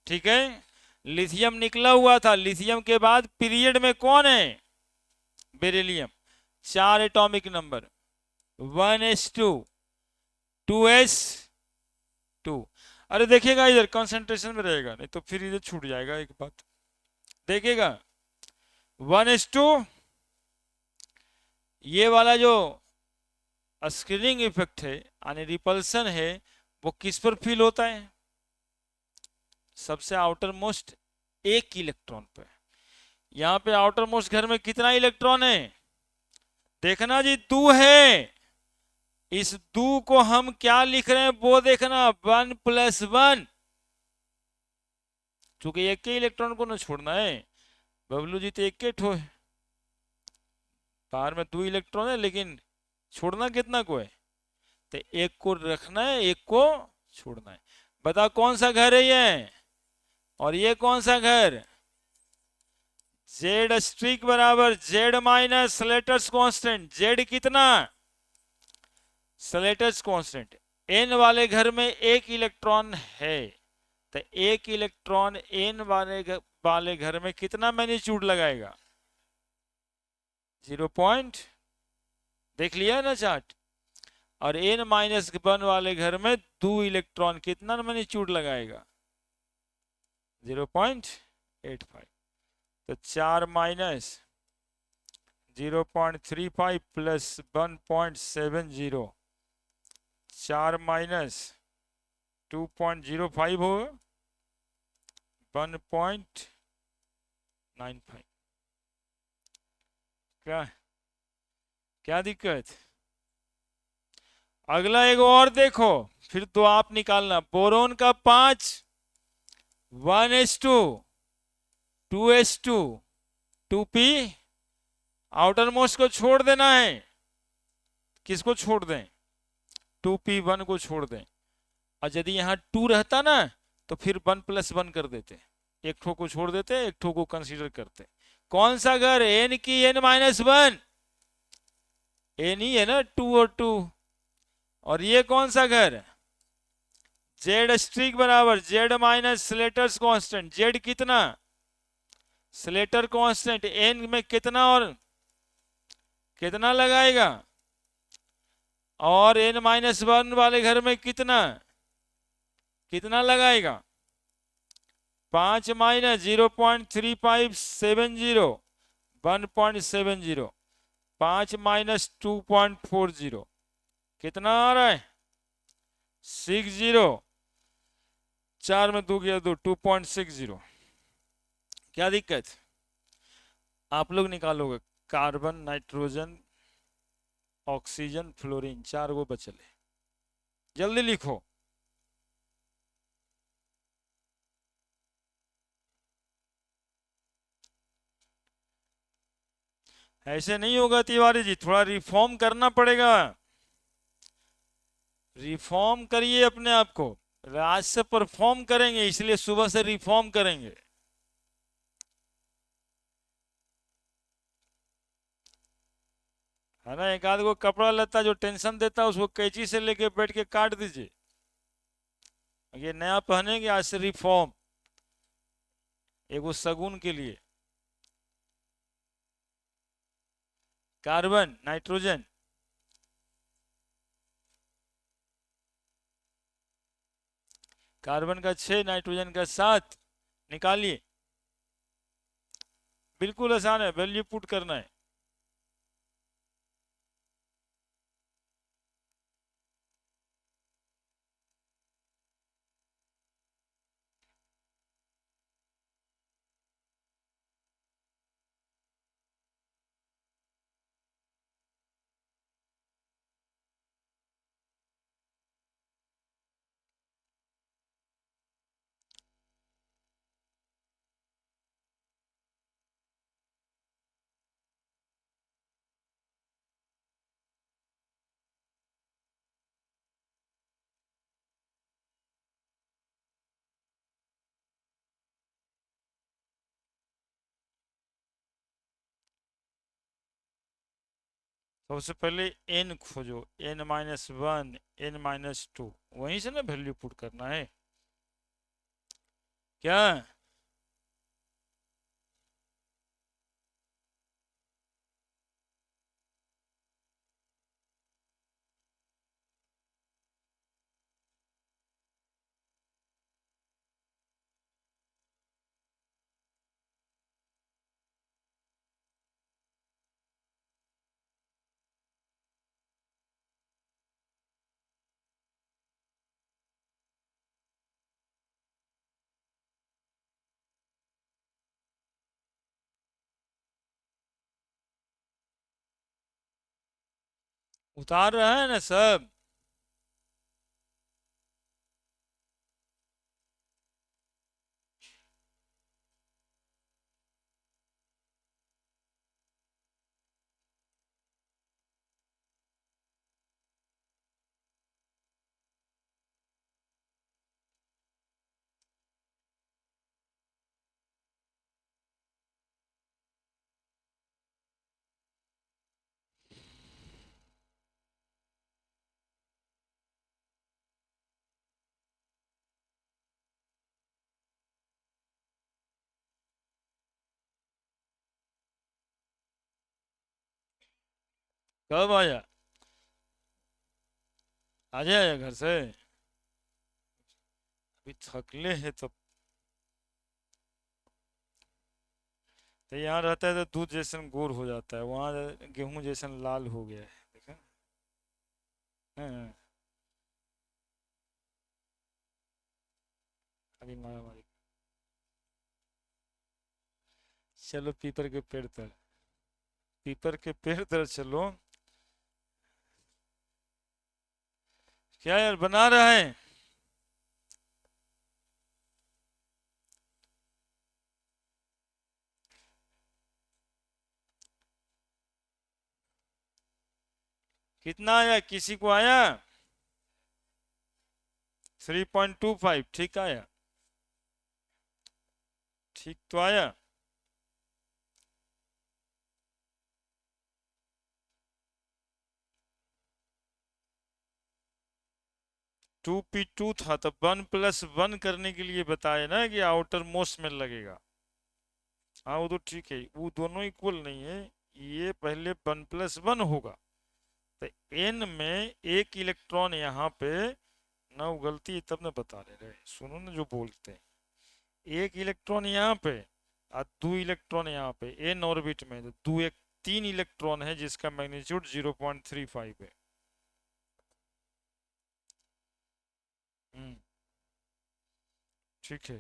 Speaker 1: ठीक है, लिथियम निकला हुआ था, लिथियम के बाद पीरियड में कौन है, beryllium. 4 atomic number, 1s2 2s2। अरे देखिएगा इधर कंसंट्रेशन में रहेगा, नहीं तो फिर इधर छूट जाएगा एक बात, देखिएगा 1s2। ये वाला जो स्क्रीनिंग इफेक्ट है यानी रिपल्सन है वो किस पर फील होता है, सबसे आउटर मोस्ट एक इलेक्ट्रॉन पे। यहाँ पे आउटर मोस्ट घर में कितना इलेक्ट्रॉन है, देखना जी 2 है। इस 2 को हम क्या लिख रहे हैं वो देखना, 1 + 1, चूंकि एक के इलेक्ट्रॉन को ना छोड़ना है। बबलू जी तो एक के ठो है, बाहर में 2 इलेक्ट्रॉन है लेकिन छोड़ना कितना को है, तो एक को रखना है, एक को छोड़ना है। बता कौन सा घर है ये, और ये कौन सा घर, जेड स्ट्रिक बराबर Z minus Slater's constant. Z कितना, स्लेटर्स कांस्टेंट। एन वाले घर में एक इलेक्ट्रॉन है, तो एक इलेक्ट्रॉन एन वाले घर में कितना मैग्नीट्यूड लगाएगा, 0 देख लिया ना चार्ट। और एन माइनस 1 वाले घर में 2 इलेक्ट्रॉन कितना मैग्नीट्यूड लगाएगा, 0.85। तो 4 माइनस 0.35 प्लस 1.70, 4 माइनस 2.05 होगा 1.95। क्या दिक्कत। अगला एक और देखो, फिर तो आप निकालना। बोरोन का 5 1s2 2s2 2p, outer most को छोड़ देना है। किसको छोड़ दें, 2p1 को छोड़ दें। और यदि यहां 2 रहता ना तो फिर 1+1 कर देते, एक ठो को छोड़ देते, एक ठो को कंसीडर करते। कौन सा घर, n की n-1, n ही है ना 2 और 2। और ये कौन सा घर, जेड स्ट्रिक बराबर Z minus Slater's constant. Z कितना, स्लेटर कांस्टेंट, एन में कितना और कितना लगाएगा, और n-1 वाले घर में कितना कितना लगाएगा, 5 माइनस 0.3570 1.70, 5 माइनस 2.40 कितना आ रहा है, 60। 4 में 2 गया 2, 2.60। क्या दिक्कत, आप लोग निकालोगे। कार्बन नाइट्रोजन ऑक्सीजन फ्लोरीन 4 गो बचले, जल्दी लिखो। ऐसे नहीं होगा तिवारी जी, थोड़ा रिफॉर्म करना पड़ेगा। रिफॉर्म करिए अपने आप को, आज से परफॉर्म करेंगे, इसलिए सुबह से रिफॉर्म करेंगे। है ना, एक आध को कपड़ा लता जो टेंशन देता है उसको कैंची से लेके बैठ के काट दीजिए। ये नया पहनेंगे आज से रिफॉर्म, एगो सगुन के लिए। कार्बन नाइट्रोजन, कार्बन का 6 नाइट्रोजन का 7 निकालिए। बिल्कुल आसान है, वैल्यू पुट करना है। सबसे पहले n खोजो, n-1 n-2, वहीं से ना वैल्यू पुट करना है। क्या उतार रहा है ना सब। कब आया? आ जाएगा घर से? अभी थकले है तो यहाँ रहता है तो दूध जैसन गोर हो जाता है, वहाँ गेहूं जैसन लाल हो गया है, देखा? हाँ। अभी मारा मारी। चलो पीपर के पेड़ तर, पीपर के पेड़ तर चलो। क्या यार बना रहा है? कितना आया, किसी को आया? 3.25 ठीक आया? ठीक तो आया? 2p2 था तो 1+1 करने के लिए बताया ना कि आउटर मोस्ट में लगेगा। हाँ वो तो ठीक है, वो दोनों इक्वल नहीं है, ये पहले 1+1 होगा तो n में एक इलेक्ट्रॉन यहाँ पे, ना वो गलती है तब ना बता रहे, सुनो ना जो बोलते हैं, एक इलेक्ट्रॉन यहाँ पे और 2 इलेक्ट्रॉन यहाँ पे n ऑर्बिट में, तो 3 इलेक्ट्रॉन है जिसका मैग्नीट्यूड 0.35 है। ठीक है।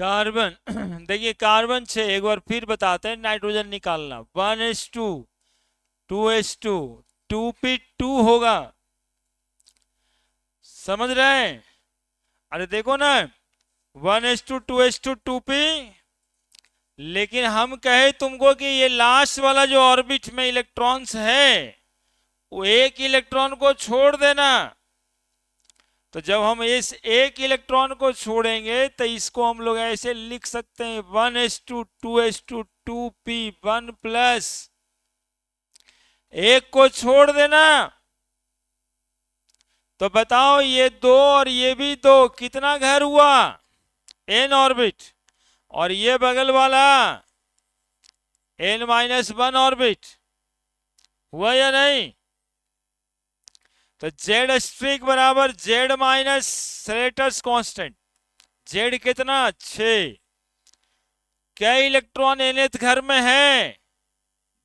Speaker 1: कार्बन देखिए कार्बन 6, एक बार फिर बताते हैं नाइट्रोजन निकालना, 1s2 2s2 2p2 होगा, समझ रहे हैं? अरे देखो ना, 1s2 2s2 2p, लेकिन हम कहे तुमको कि ये लास्ट वाला जो ऑर्बिट में इलेक्ट्रॉन्स है वो एक इलेक्ट्रॉन को छोड़ देना, तो जब हम इस एक इलेक्ट्रॉन को छोड़ेंगे तो इसको हम लोग ऐसे लिख सकते हैं 1s2 2s2 2p1 प्लस, एक को छोड़ देना, तो बताओ ये 2 और ये भी 2, कितना घर हुआ? n ऑर्बिट, और ये बगल वाला n-1 ऑर्बिट, हुआ या नहीं? तो जेड स्ट्रिक बराबर जेड माइनस सेलेटर्स कांस्टेंट, जेड कितना 6, क्या इलेक्ट्रॉन nth घर में है?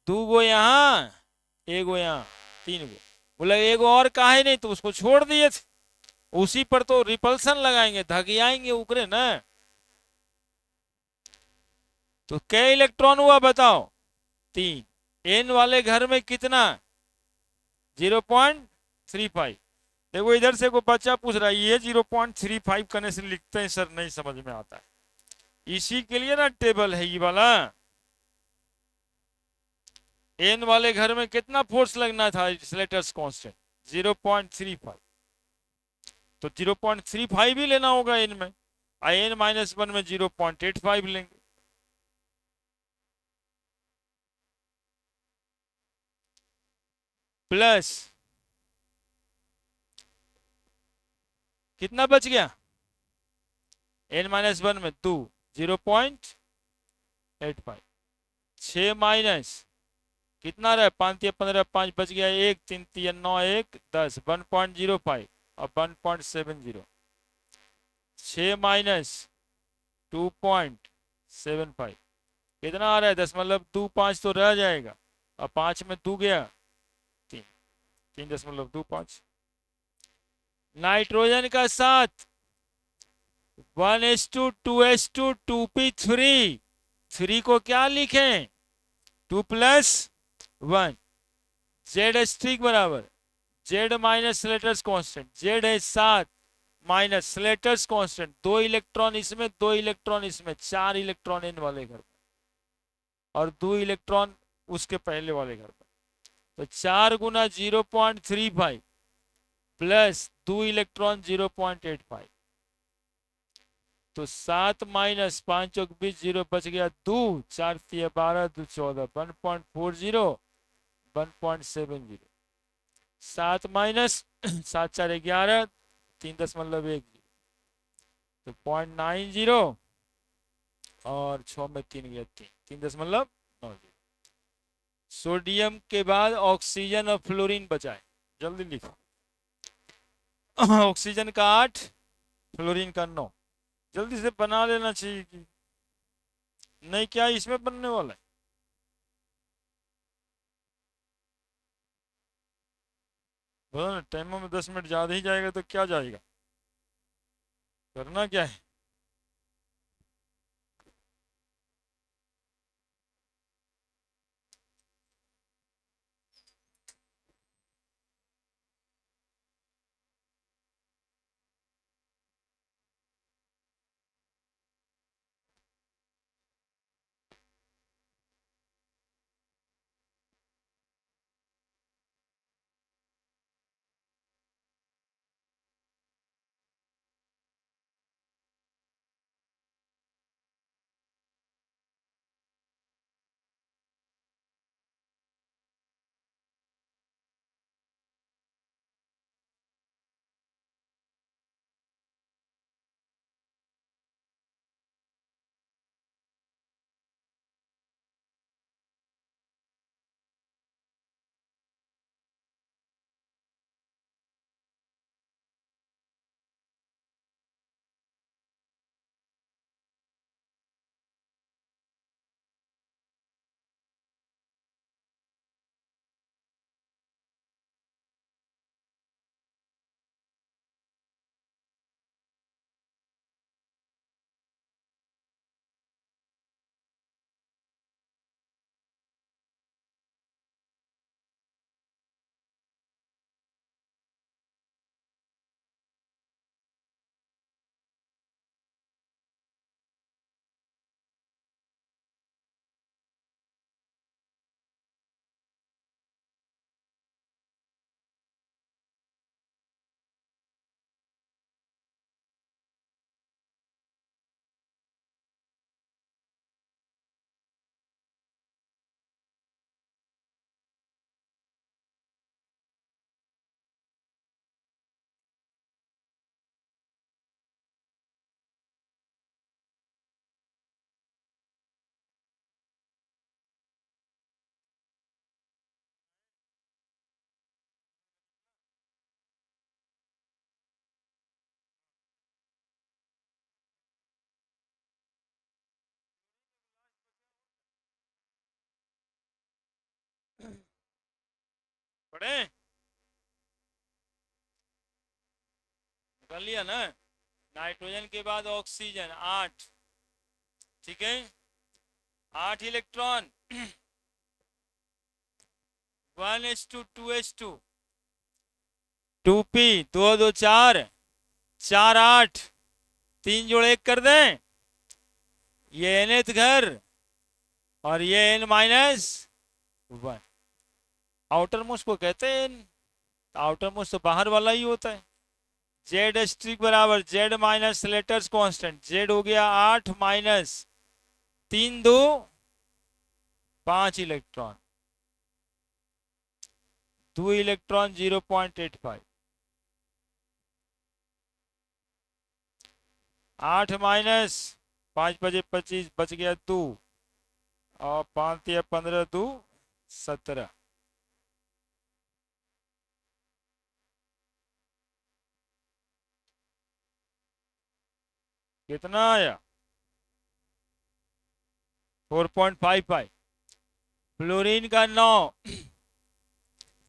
Speaker 1: 2 गो यहाँ, 1 गो यहाँ, 3 गो, बोला 1 गो और काहे नहीं, तो उसको छोड़ दिए थे, उसी पर तो रिपल्सन लगाएंगे, धकियाएंगे ऊपरे ना। तो क्या इलेक्ट्रॉन हुआ बताओ? 3, n वाले घर में कितना? 0.35। देखो इधर से कोई बच्चा पूछ रहा है ये 0.35 करने से लिखते हैं सर, नहीं समझ में आता है, इसी के लिए ना टेबल है ये वाला। n वाले घर में कितना फोर्स लगना था स्लेटर्स कांस्टेंट? 0.35, तो 0.35 ही लेना होगा n में, n-1 में 0.85 लेंगे। प्लस कितना बच गया? n-1 में 2, 0.85, 6 माइनस कितना रहा? 5 या 15, 5 बच गया, 1 3 3 9 1 10, 1.05 और 1.70, 6 माइनस 2.75 कितना आ रहा है? 10.25 तो रह जाएगा, और 5 में 2 गया 3, 3.25। नाइट्रोजन का 7, 1s2 2s2 2p3, 3 को क्या लिखें, 2 + 1। जेड स्ट्रिक बराबर Z minus Slater's constant, Z है 7 माइनस स्लेटर्स कांस्टेंट, 2 इलेक्ट्रॉन इसमें 2 इलेक्ट्रॉन इसमें, 4 इलेक्ट्रॉन इन वाले घर पर और 2 इलेक्ट्रॉन उसके पहले वाले घर पर। तो 4 गुना 0.35 प्लस 2 इलेक्ट्रॉन 0.85, तो 7 माइनस 5 चौक 20, 0 बच गया 2, 4 3 12, 2 14, 1.40, 1.70। 7 माइनस 7 4 11, 3.10, तो 0.90 और 6 में 3 गया 3.90। सोडियम के बाद ऑक्सीजन और फ्लोरीन बचा है, जल्दी लिखो। ऑक्सीजन का 8, फ्लोरीन का 9, जल्दी से बना लेना चाहिए कि नहीं, क्या इसमें बनने वाला है। बोलो ना, टाइमों में 10 मिनट ज्यादा ही जाएगा तो क्या जाएगा, करना क्या है। पढ़े कर लिया ना। नाइट्रोजन के बाद ऑक्सीजन 8, ठीक है, 8 इलेक्ट्रॉन, 1s2 2s2 2p, 2 2 4, 4 8, 3 जोड़ 1 कर दें, ये nth घर और ये n-1। आउटर मोस्ट को कहते हैं n, आउटर मोस्ट तो बाहर वाला ही होता है। जेड स्ट्रिक बराबर Z minus letters constant, Z हो गया 8 माइनस 3 2 5 इलेक्ट्रॉन, 2 इलेक्ट्रॉन 0.85, 8 माइनस 5 बजे 25 बच गया 2 और 5 या 15 2 17। कितना आया 4.55। फ्लोरीन का 9,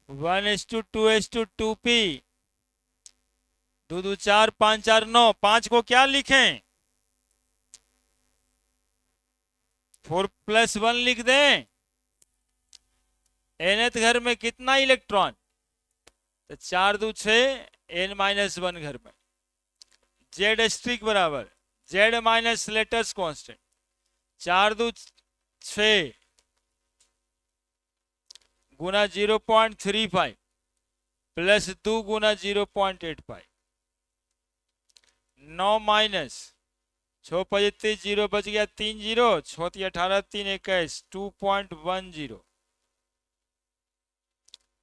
Speaker 1: 1s2 2s2 2p, 2 2 4 5 4 9, 5 को क्या लिखें, 4+1 लिख दें। nth घर में कितना इलेक्ट्रॉन, तो 4 दूनी 6, n-1 घर में। जेड स्ट्रिक बराबर जेड माइनस लेटेस्ट कांस्टेंट, 4 दूनी 6 गुना 0.35 प्लस 2 गुना 0.85, 9 माइनस 6 पचहत्तर 0 बच गया 3 0, 6 18 3 21, 2.10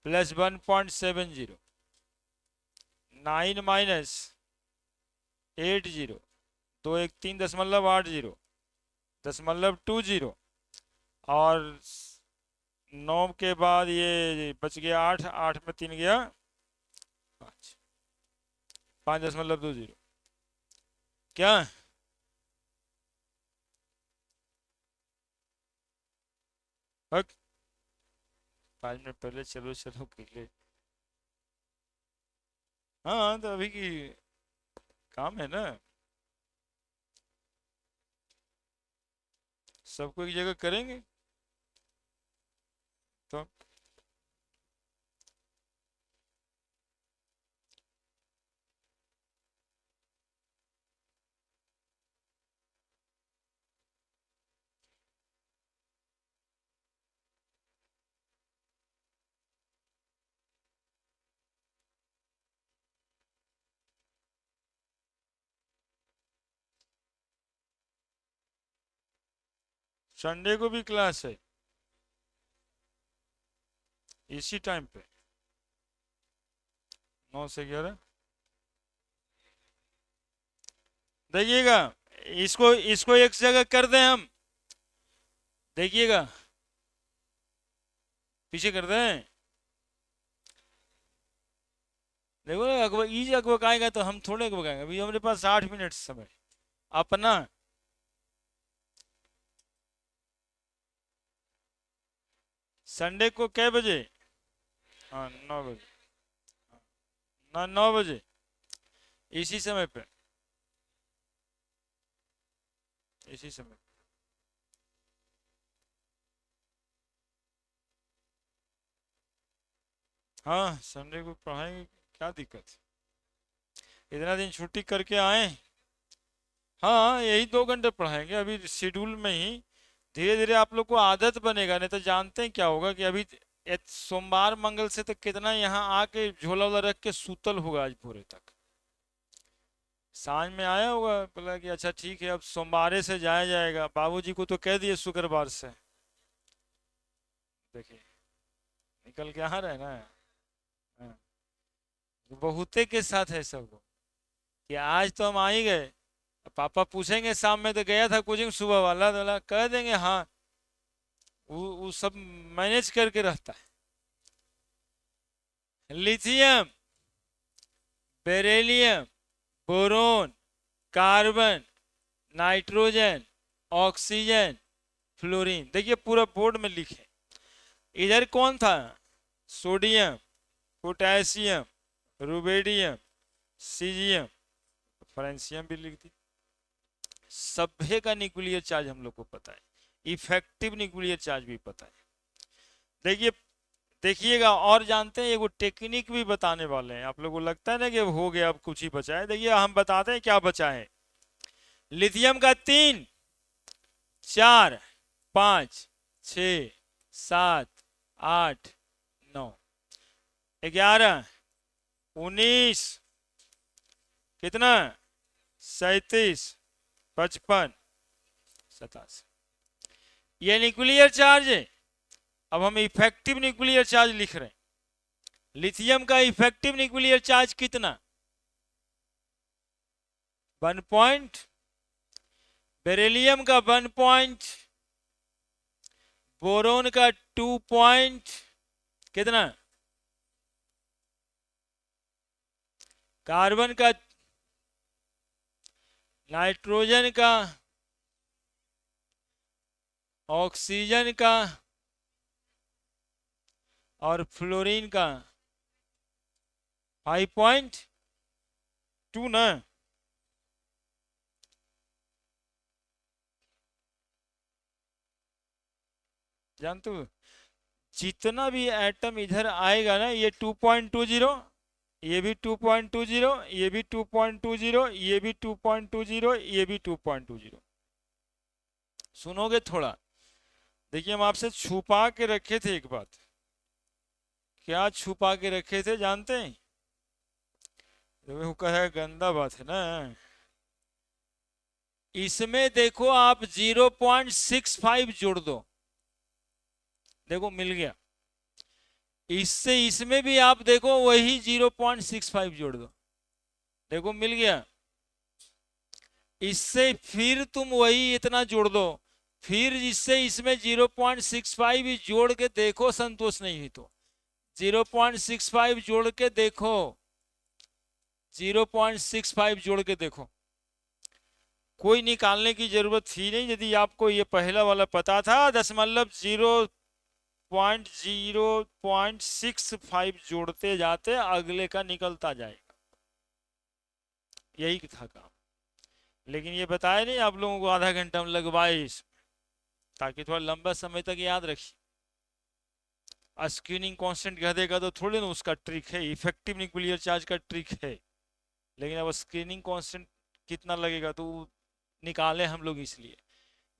Speaker 1: प्लस 1.70, 9 माइनस 80, 2 1 3.80 0.20, और 9 के बाद ये बच गया 8, 8 में 3 गया 5, 5.20 क्या 5 मिनट पहले चलो चलो के लिए। हाँ तो अभी की काम है ना, सबको एक जगह करेंगे तो। संडे को भी क्लास है इसी टाइम पे 9 से 11। देखिएगा इसको इसको एक जगह कर दें हम, देखिएगा पीछे कर दें। देखो ना अकबकाएगा तो हम थोड़े अकबकाएंगे, अभी हमारे पास 8 मिनट समय अपना। संडे को कै बजे, हाँ 9 बजे, ना 9 बजे इसी समय पे, इसी समय। हाँ संडे को पढ़ाएंगे, क्या दिक्कत, इतना दिन छुट्टी करके आए। हाँ यही 2 घंटे पढ़ाएंगे अभी शेड्यूल में ही, धीरे धीरे आप लोग को आदत बनेगा। नहीं तो जानते हैं क्या होगा कि अभी सोमवार मंगल से तो कितना यहाँ आके झोला वोला रख के सूतल होगा आज पूरे तक। सांझ में आया होगा, बोला कि अच्छा ठीक है अब सोमवार से जाया जाएगा, बाबूजी को तो कह दिए शुक्रवार से। देखिए निकल के आ रहे हैं ना। हाँ, बहुते के साथ है सब लोग कि आज तो हम आ ही गए, पापा पूछेंगे शाम में तो गया था कोचिंग सुबह वाला, तो बोला कह देंगे हाँ वो सब मैनेज करके रहता है। Lithium, beryllium, boron, carbon, nitrogen, oxygen, fluorine, देखिए पूरा बोर्ड में लिखे। इधर कौन था, sodium, potassium, rubidium, caesium, francium भी लिख दी। सभ्य का न्यूक्लियर चार्ज हम लोग को पता है, इफेक्टिव न्यूक्लियर चार्ज भी पता है। देखिए देखिएगा, और जानते हैं एगो टेक्निक भी बताने वाले हैं। आप लोगों को लगता है ना कि अब हो गया अब कुछ ही बचा है, देखिए हम बताते हैं क्या बचा है। लिथियम का 3, 4, 5, 6, 7, 8, 9, 11, 19, कितना 37, 55, 87, ये न्यूक्लियर चार्ज है। अब हम इफेक्टिव न्यूक्लियर चार्ज लिख रहे हैं। लिथियम का इफेक्टिव न्यूक्लियर चार्ज कितना, 1 पॉइंट, बेरिलियम का 1 पॉइंट, बोरोन का 2 पॉइंट, कितना, कार्बन का, नाइट्रोजन का, ऑक्सीजन का और फ्लोरीन का 5.2 ना। जानते हो, जितना भी एटम इधर आएगा ना, ये 2.20, ये भी 2.20, ये भी 2.20, ये भी 2.20, ये भी 2.20। सुनोगे थोड़ा, देखिए हम आपसे छुपा के रखे थे एक बात। क्या छुपा के रखे थे जानते हैं? वो कहे गंदा बात है ना। इसमें देखो आप 0.65 जोड़ दो, देखो मिल गया। इससे इसमें भी आप देखो वही 0.65 जोड़ दो, देखो मिल गया। इससे फिर तुम वही इतना जोड़ दो, फिर इससे इसमें 0.65 भी जोड़ के देखो, संतोष नहीं हुई तो 0.65 जोड़ के देखो, 0.65 जोड़ के देखो। कोई निकालने की जरूरत थी नहीं, यदि आपको ये पहला वाला पता था। 0.65 जोड़ते जाते अगले का निकलता जाएगा, यही था काम। लेकिन ये बताया नहीं आप लोगों को, आधा घंटा में लगवाए इसमें, ताकि थोड़ा लंबा समय तक याद रखिए। स्क्रीनिंग कांस्टेंट कह देगा तो थोड़ी ना उसका ट्रिक है, इफेक्टिव न्यूक्लियर चार्ज का ट्रिक है। लेकिन अब स्क्रीनिंग कांस्टेंट कितना लगेगा तो निकाले हम लोग, इसलिए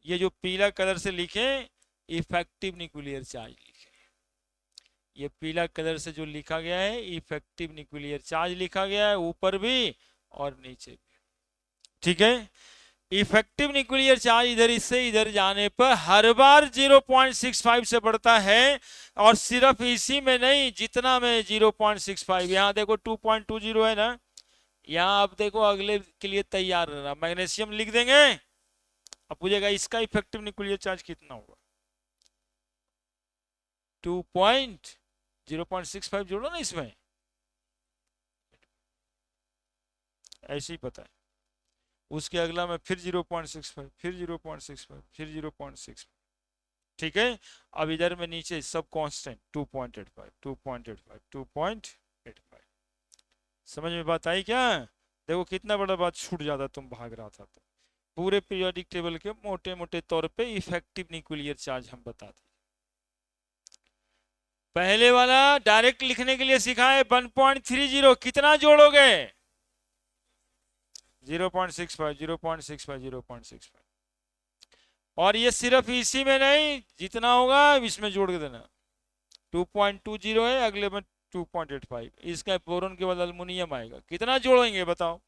Speaker 1: ये जो पीला कलर से लिखे इफेक्टिव न्यूक्लियर चार्ज लिखे, ये पीला कलर से जो लिखा गया है इफेक्टिव न्यूक्लियर चार्ज लिखा गया है, ऊपर भी और नीचे भी। ठीक है, इफेक्टिव न्यूक्लियर चार्ज इधर इससे इधर जाने पर हर बार 0.65 से बढ़ता है। और सिर्फ इसी में नहीं, जितना में 0.65, यहाँ देखो 2.20 है ना, यहाँ आप देखो अगले के लिए तैयार रहना। मैग्नीशियम लिख देंगे, अब पूछेगा इसका इफेक्टिव न्यूक्लियर चार्ज कितना होगा, 0.65 जोड़ो ना इसमें, ऐसे ही पता है। उसके अगला में फिर 0.65, फिर 0.65, फिर 0.65। ठीक है, अब इधर में नीचे सब कांस्टेंट 2.85, 2.85, 2.85। समझ में बात आई क्या? देखो कितना बड़ा बात छूट जाता तुम भाग रहा था तो। पूरे पीरियोडिक टेबल के मोटे मोटे तौर पे इफेक्टिव न्यूक्लियर चार्ज हम बता दें। पहले वाला डायरेक्ट लिखने के लिए सिखाए 1.30, कितना जोड़ोगे? 0.65, 0.65, 0.65। और ये सिर्फ इसी में नहीं, जितना होगा इसमें जोड़ के देना। 2.20 है, अगले में 2.85, इसका बोरोन के बाद अल्युमिनियम आएगा, कितना जोड़ेंगे बताओ?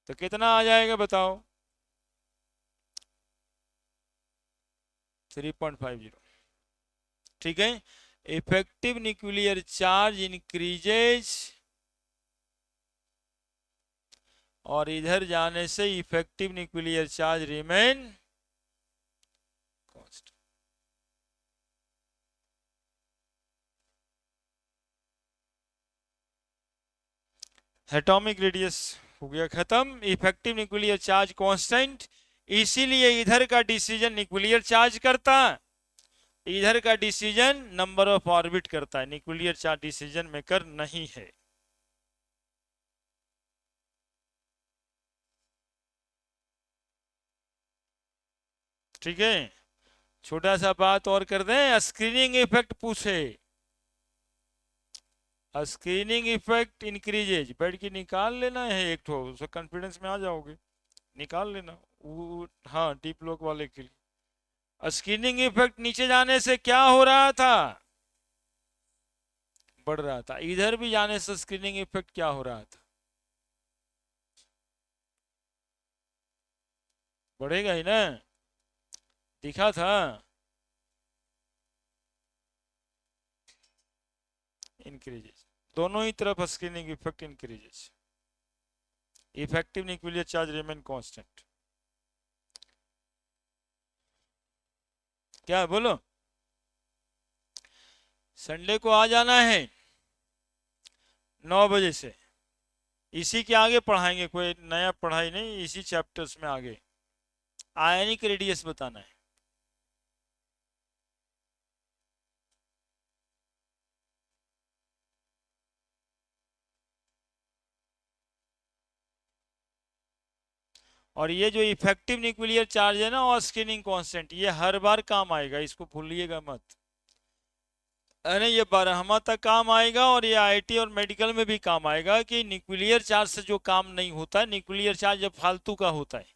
Speaker 1: तो कितना आ जाएगा बताओ? 3.50। ठीक है, इफेक्टिव न्यूक्लियर चार्ज इंक्रीजेज, और इधर जाने से effective nuclear charge remain constant. Atomic radius हो गया खत्म, इफेक्टिव न्यूक्लियर चार्ज कांस्टेंट। इसीलिए इधर का डिसीजन न्यूक्लियर चार्ज करता, इधर का डिसीजन नंबर ऑफ ऑर्बिट करता है, न्यूक्लियर चार्ज डिसीजन मेकर नहीं है। ठीक है, छोटा सा बात और कर दें, स्क्रीनिंग इफेक्ट पूछे, स्क्रीनिंग इफेक्ट इंक्रीजेज, बैठ के निकाल लेना है एक ठो, उससे कॉन्फिडेंस में आ जाओगे, निकाल लेना वो। हाँ, डीप लॉक वाले के लिए स्क्रीनिंग इफेक्ट नीचे जाने से क्या हो रहा था? बढ़ रहा था। इधर भी जाने से स्क्रीनिंग इफेक्ट क्या हो रहा था? बढ़ेगा ही ना, दिखा था। इंक्रीजेस, दोनों ही तरफ screening effect increases, effective nuclear charge remain constant. क्या बोलो? संडे को आ जाना है 9 बजे से, इसी के आगे पढ़ाएंगे, कोई नया पढ़ाई नहीं, इसी चैप्टर्स में आगे आयनिक रेडियस बताना है। और ये जो इफेक्टिव न्यूक्लियर चार्ज है ना और स्क्रीनिंग कांस्टेंट, ये हर बार काम आएगा, इसको भूलिएगा मत। अरे ये बारहमा तक काम आएगा और ये आईटी और मेडिकल में भी काम आएगा कि न्यूक्लियर चार्ज से जो काम नहीं होता है, न्यूक्लियर चार्ज जब फालतू का होता है।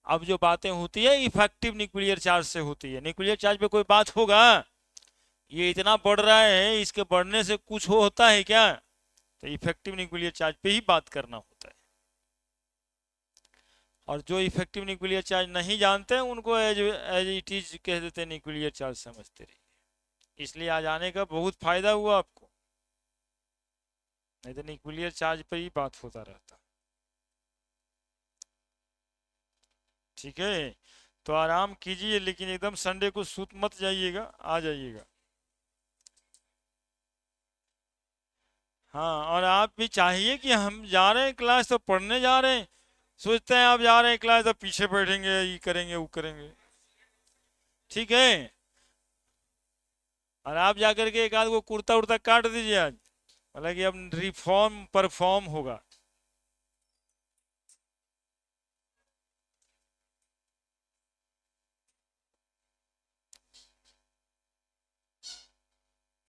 Speaker 1: अब जो बातें होती है इफेक्टिव न्यूक्लियर चार्ज से होती है। न्यूक्लियर चार्ज पे कोई बात होगा, ये इतना बढ़ रहा है, इसके बढ़ने से कुछ होता है क्या? तो इफेक्टिव न्यूक्लियर चार्ज पे ही बात करना होता है। और जो इफेक्टिव न्यूक्लियर चार्ज नहीं जानते हैं उनको एज इट इज कह देते हैं, न्यूक्लियर चार्ज समझते रहिए। इसलिए आज आने का बहुत फायदा हुआ आपको, नहीं तो न्यूक्लियर चार्ज पे ही बात होता रहता। ठीक है, तो आराम कीजिए, लेकिन एकदम संडे को सूत मत जाइएगा, आ जाइएगा। हाँ, और आप भी चाहिए कि हम जा रहे हैं क्लास तो पढ़ने जा रहे हैं, सोचते हैं आप जा रहे हैं क्लास तो पीछे बैठेंगे, ये करेंगे वो करेंगे। ठीक है, और आप जाकर के एक आध को कुर्ता उर्ता काट दीजिए आज, मतलब कि अब रिफॉर्म परफॉर्म होगा।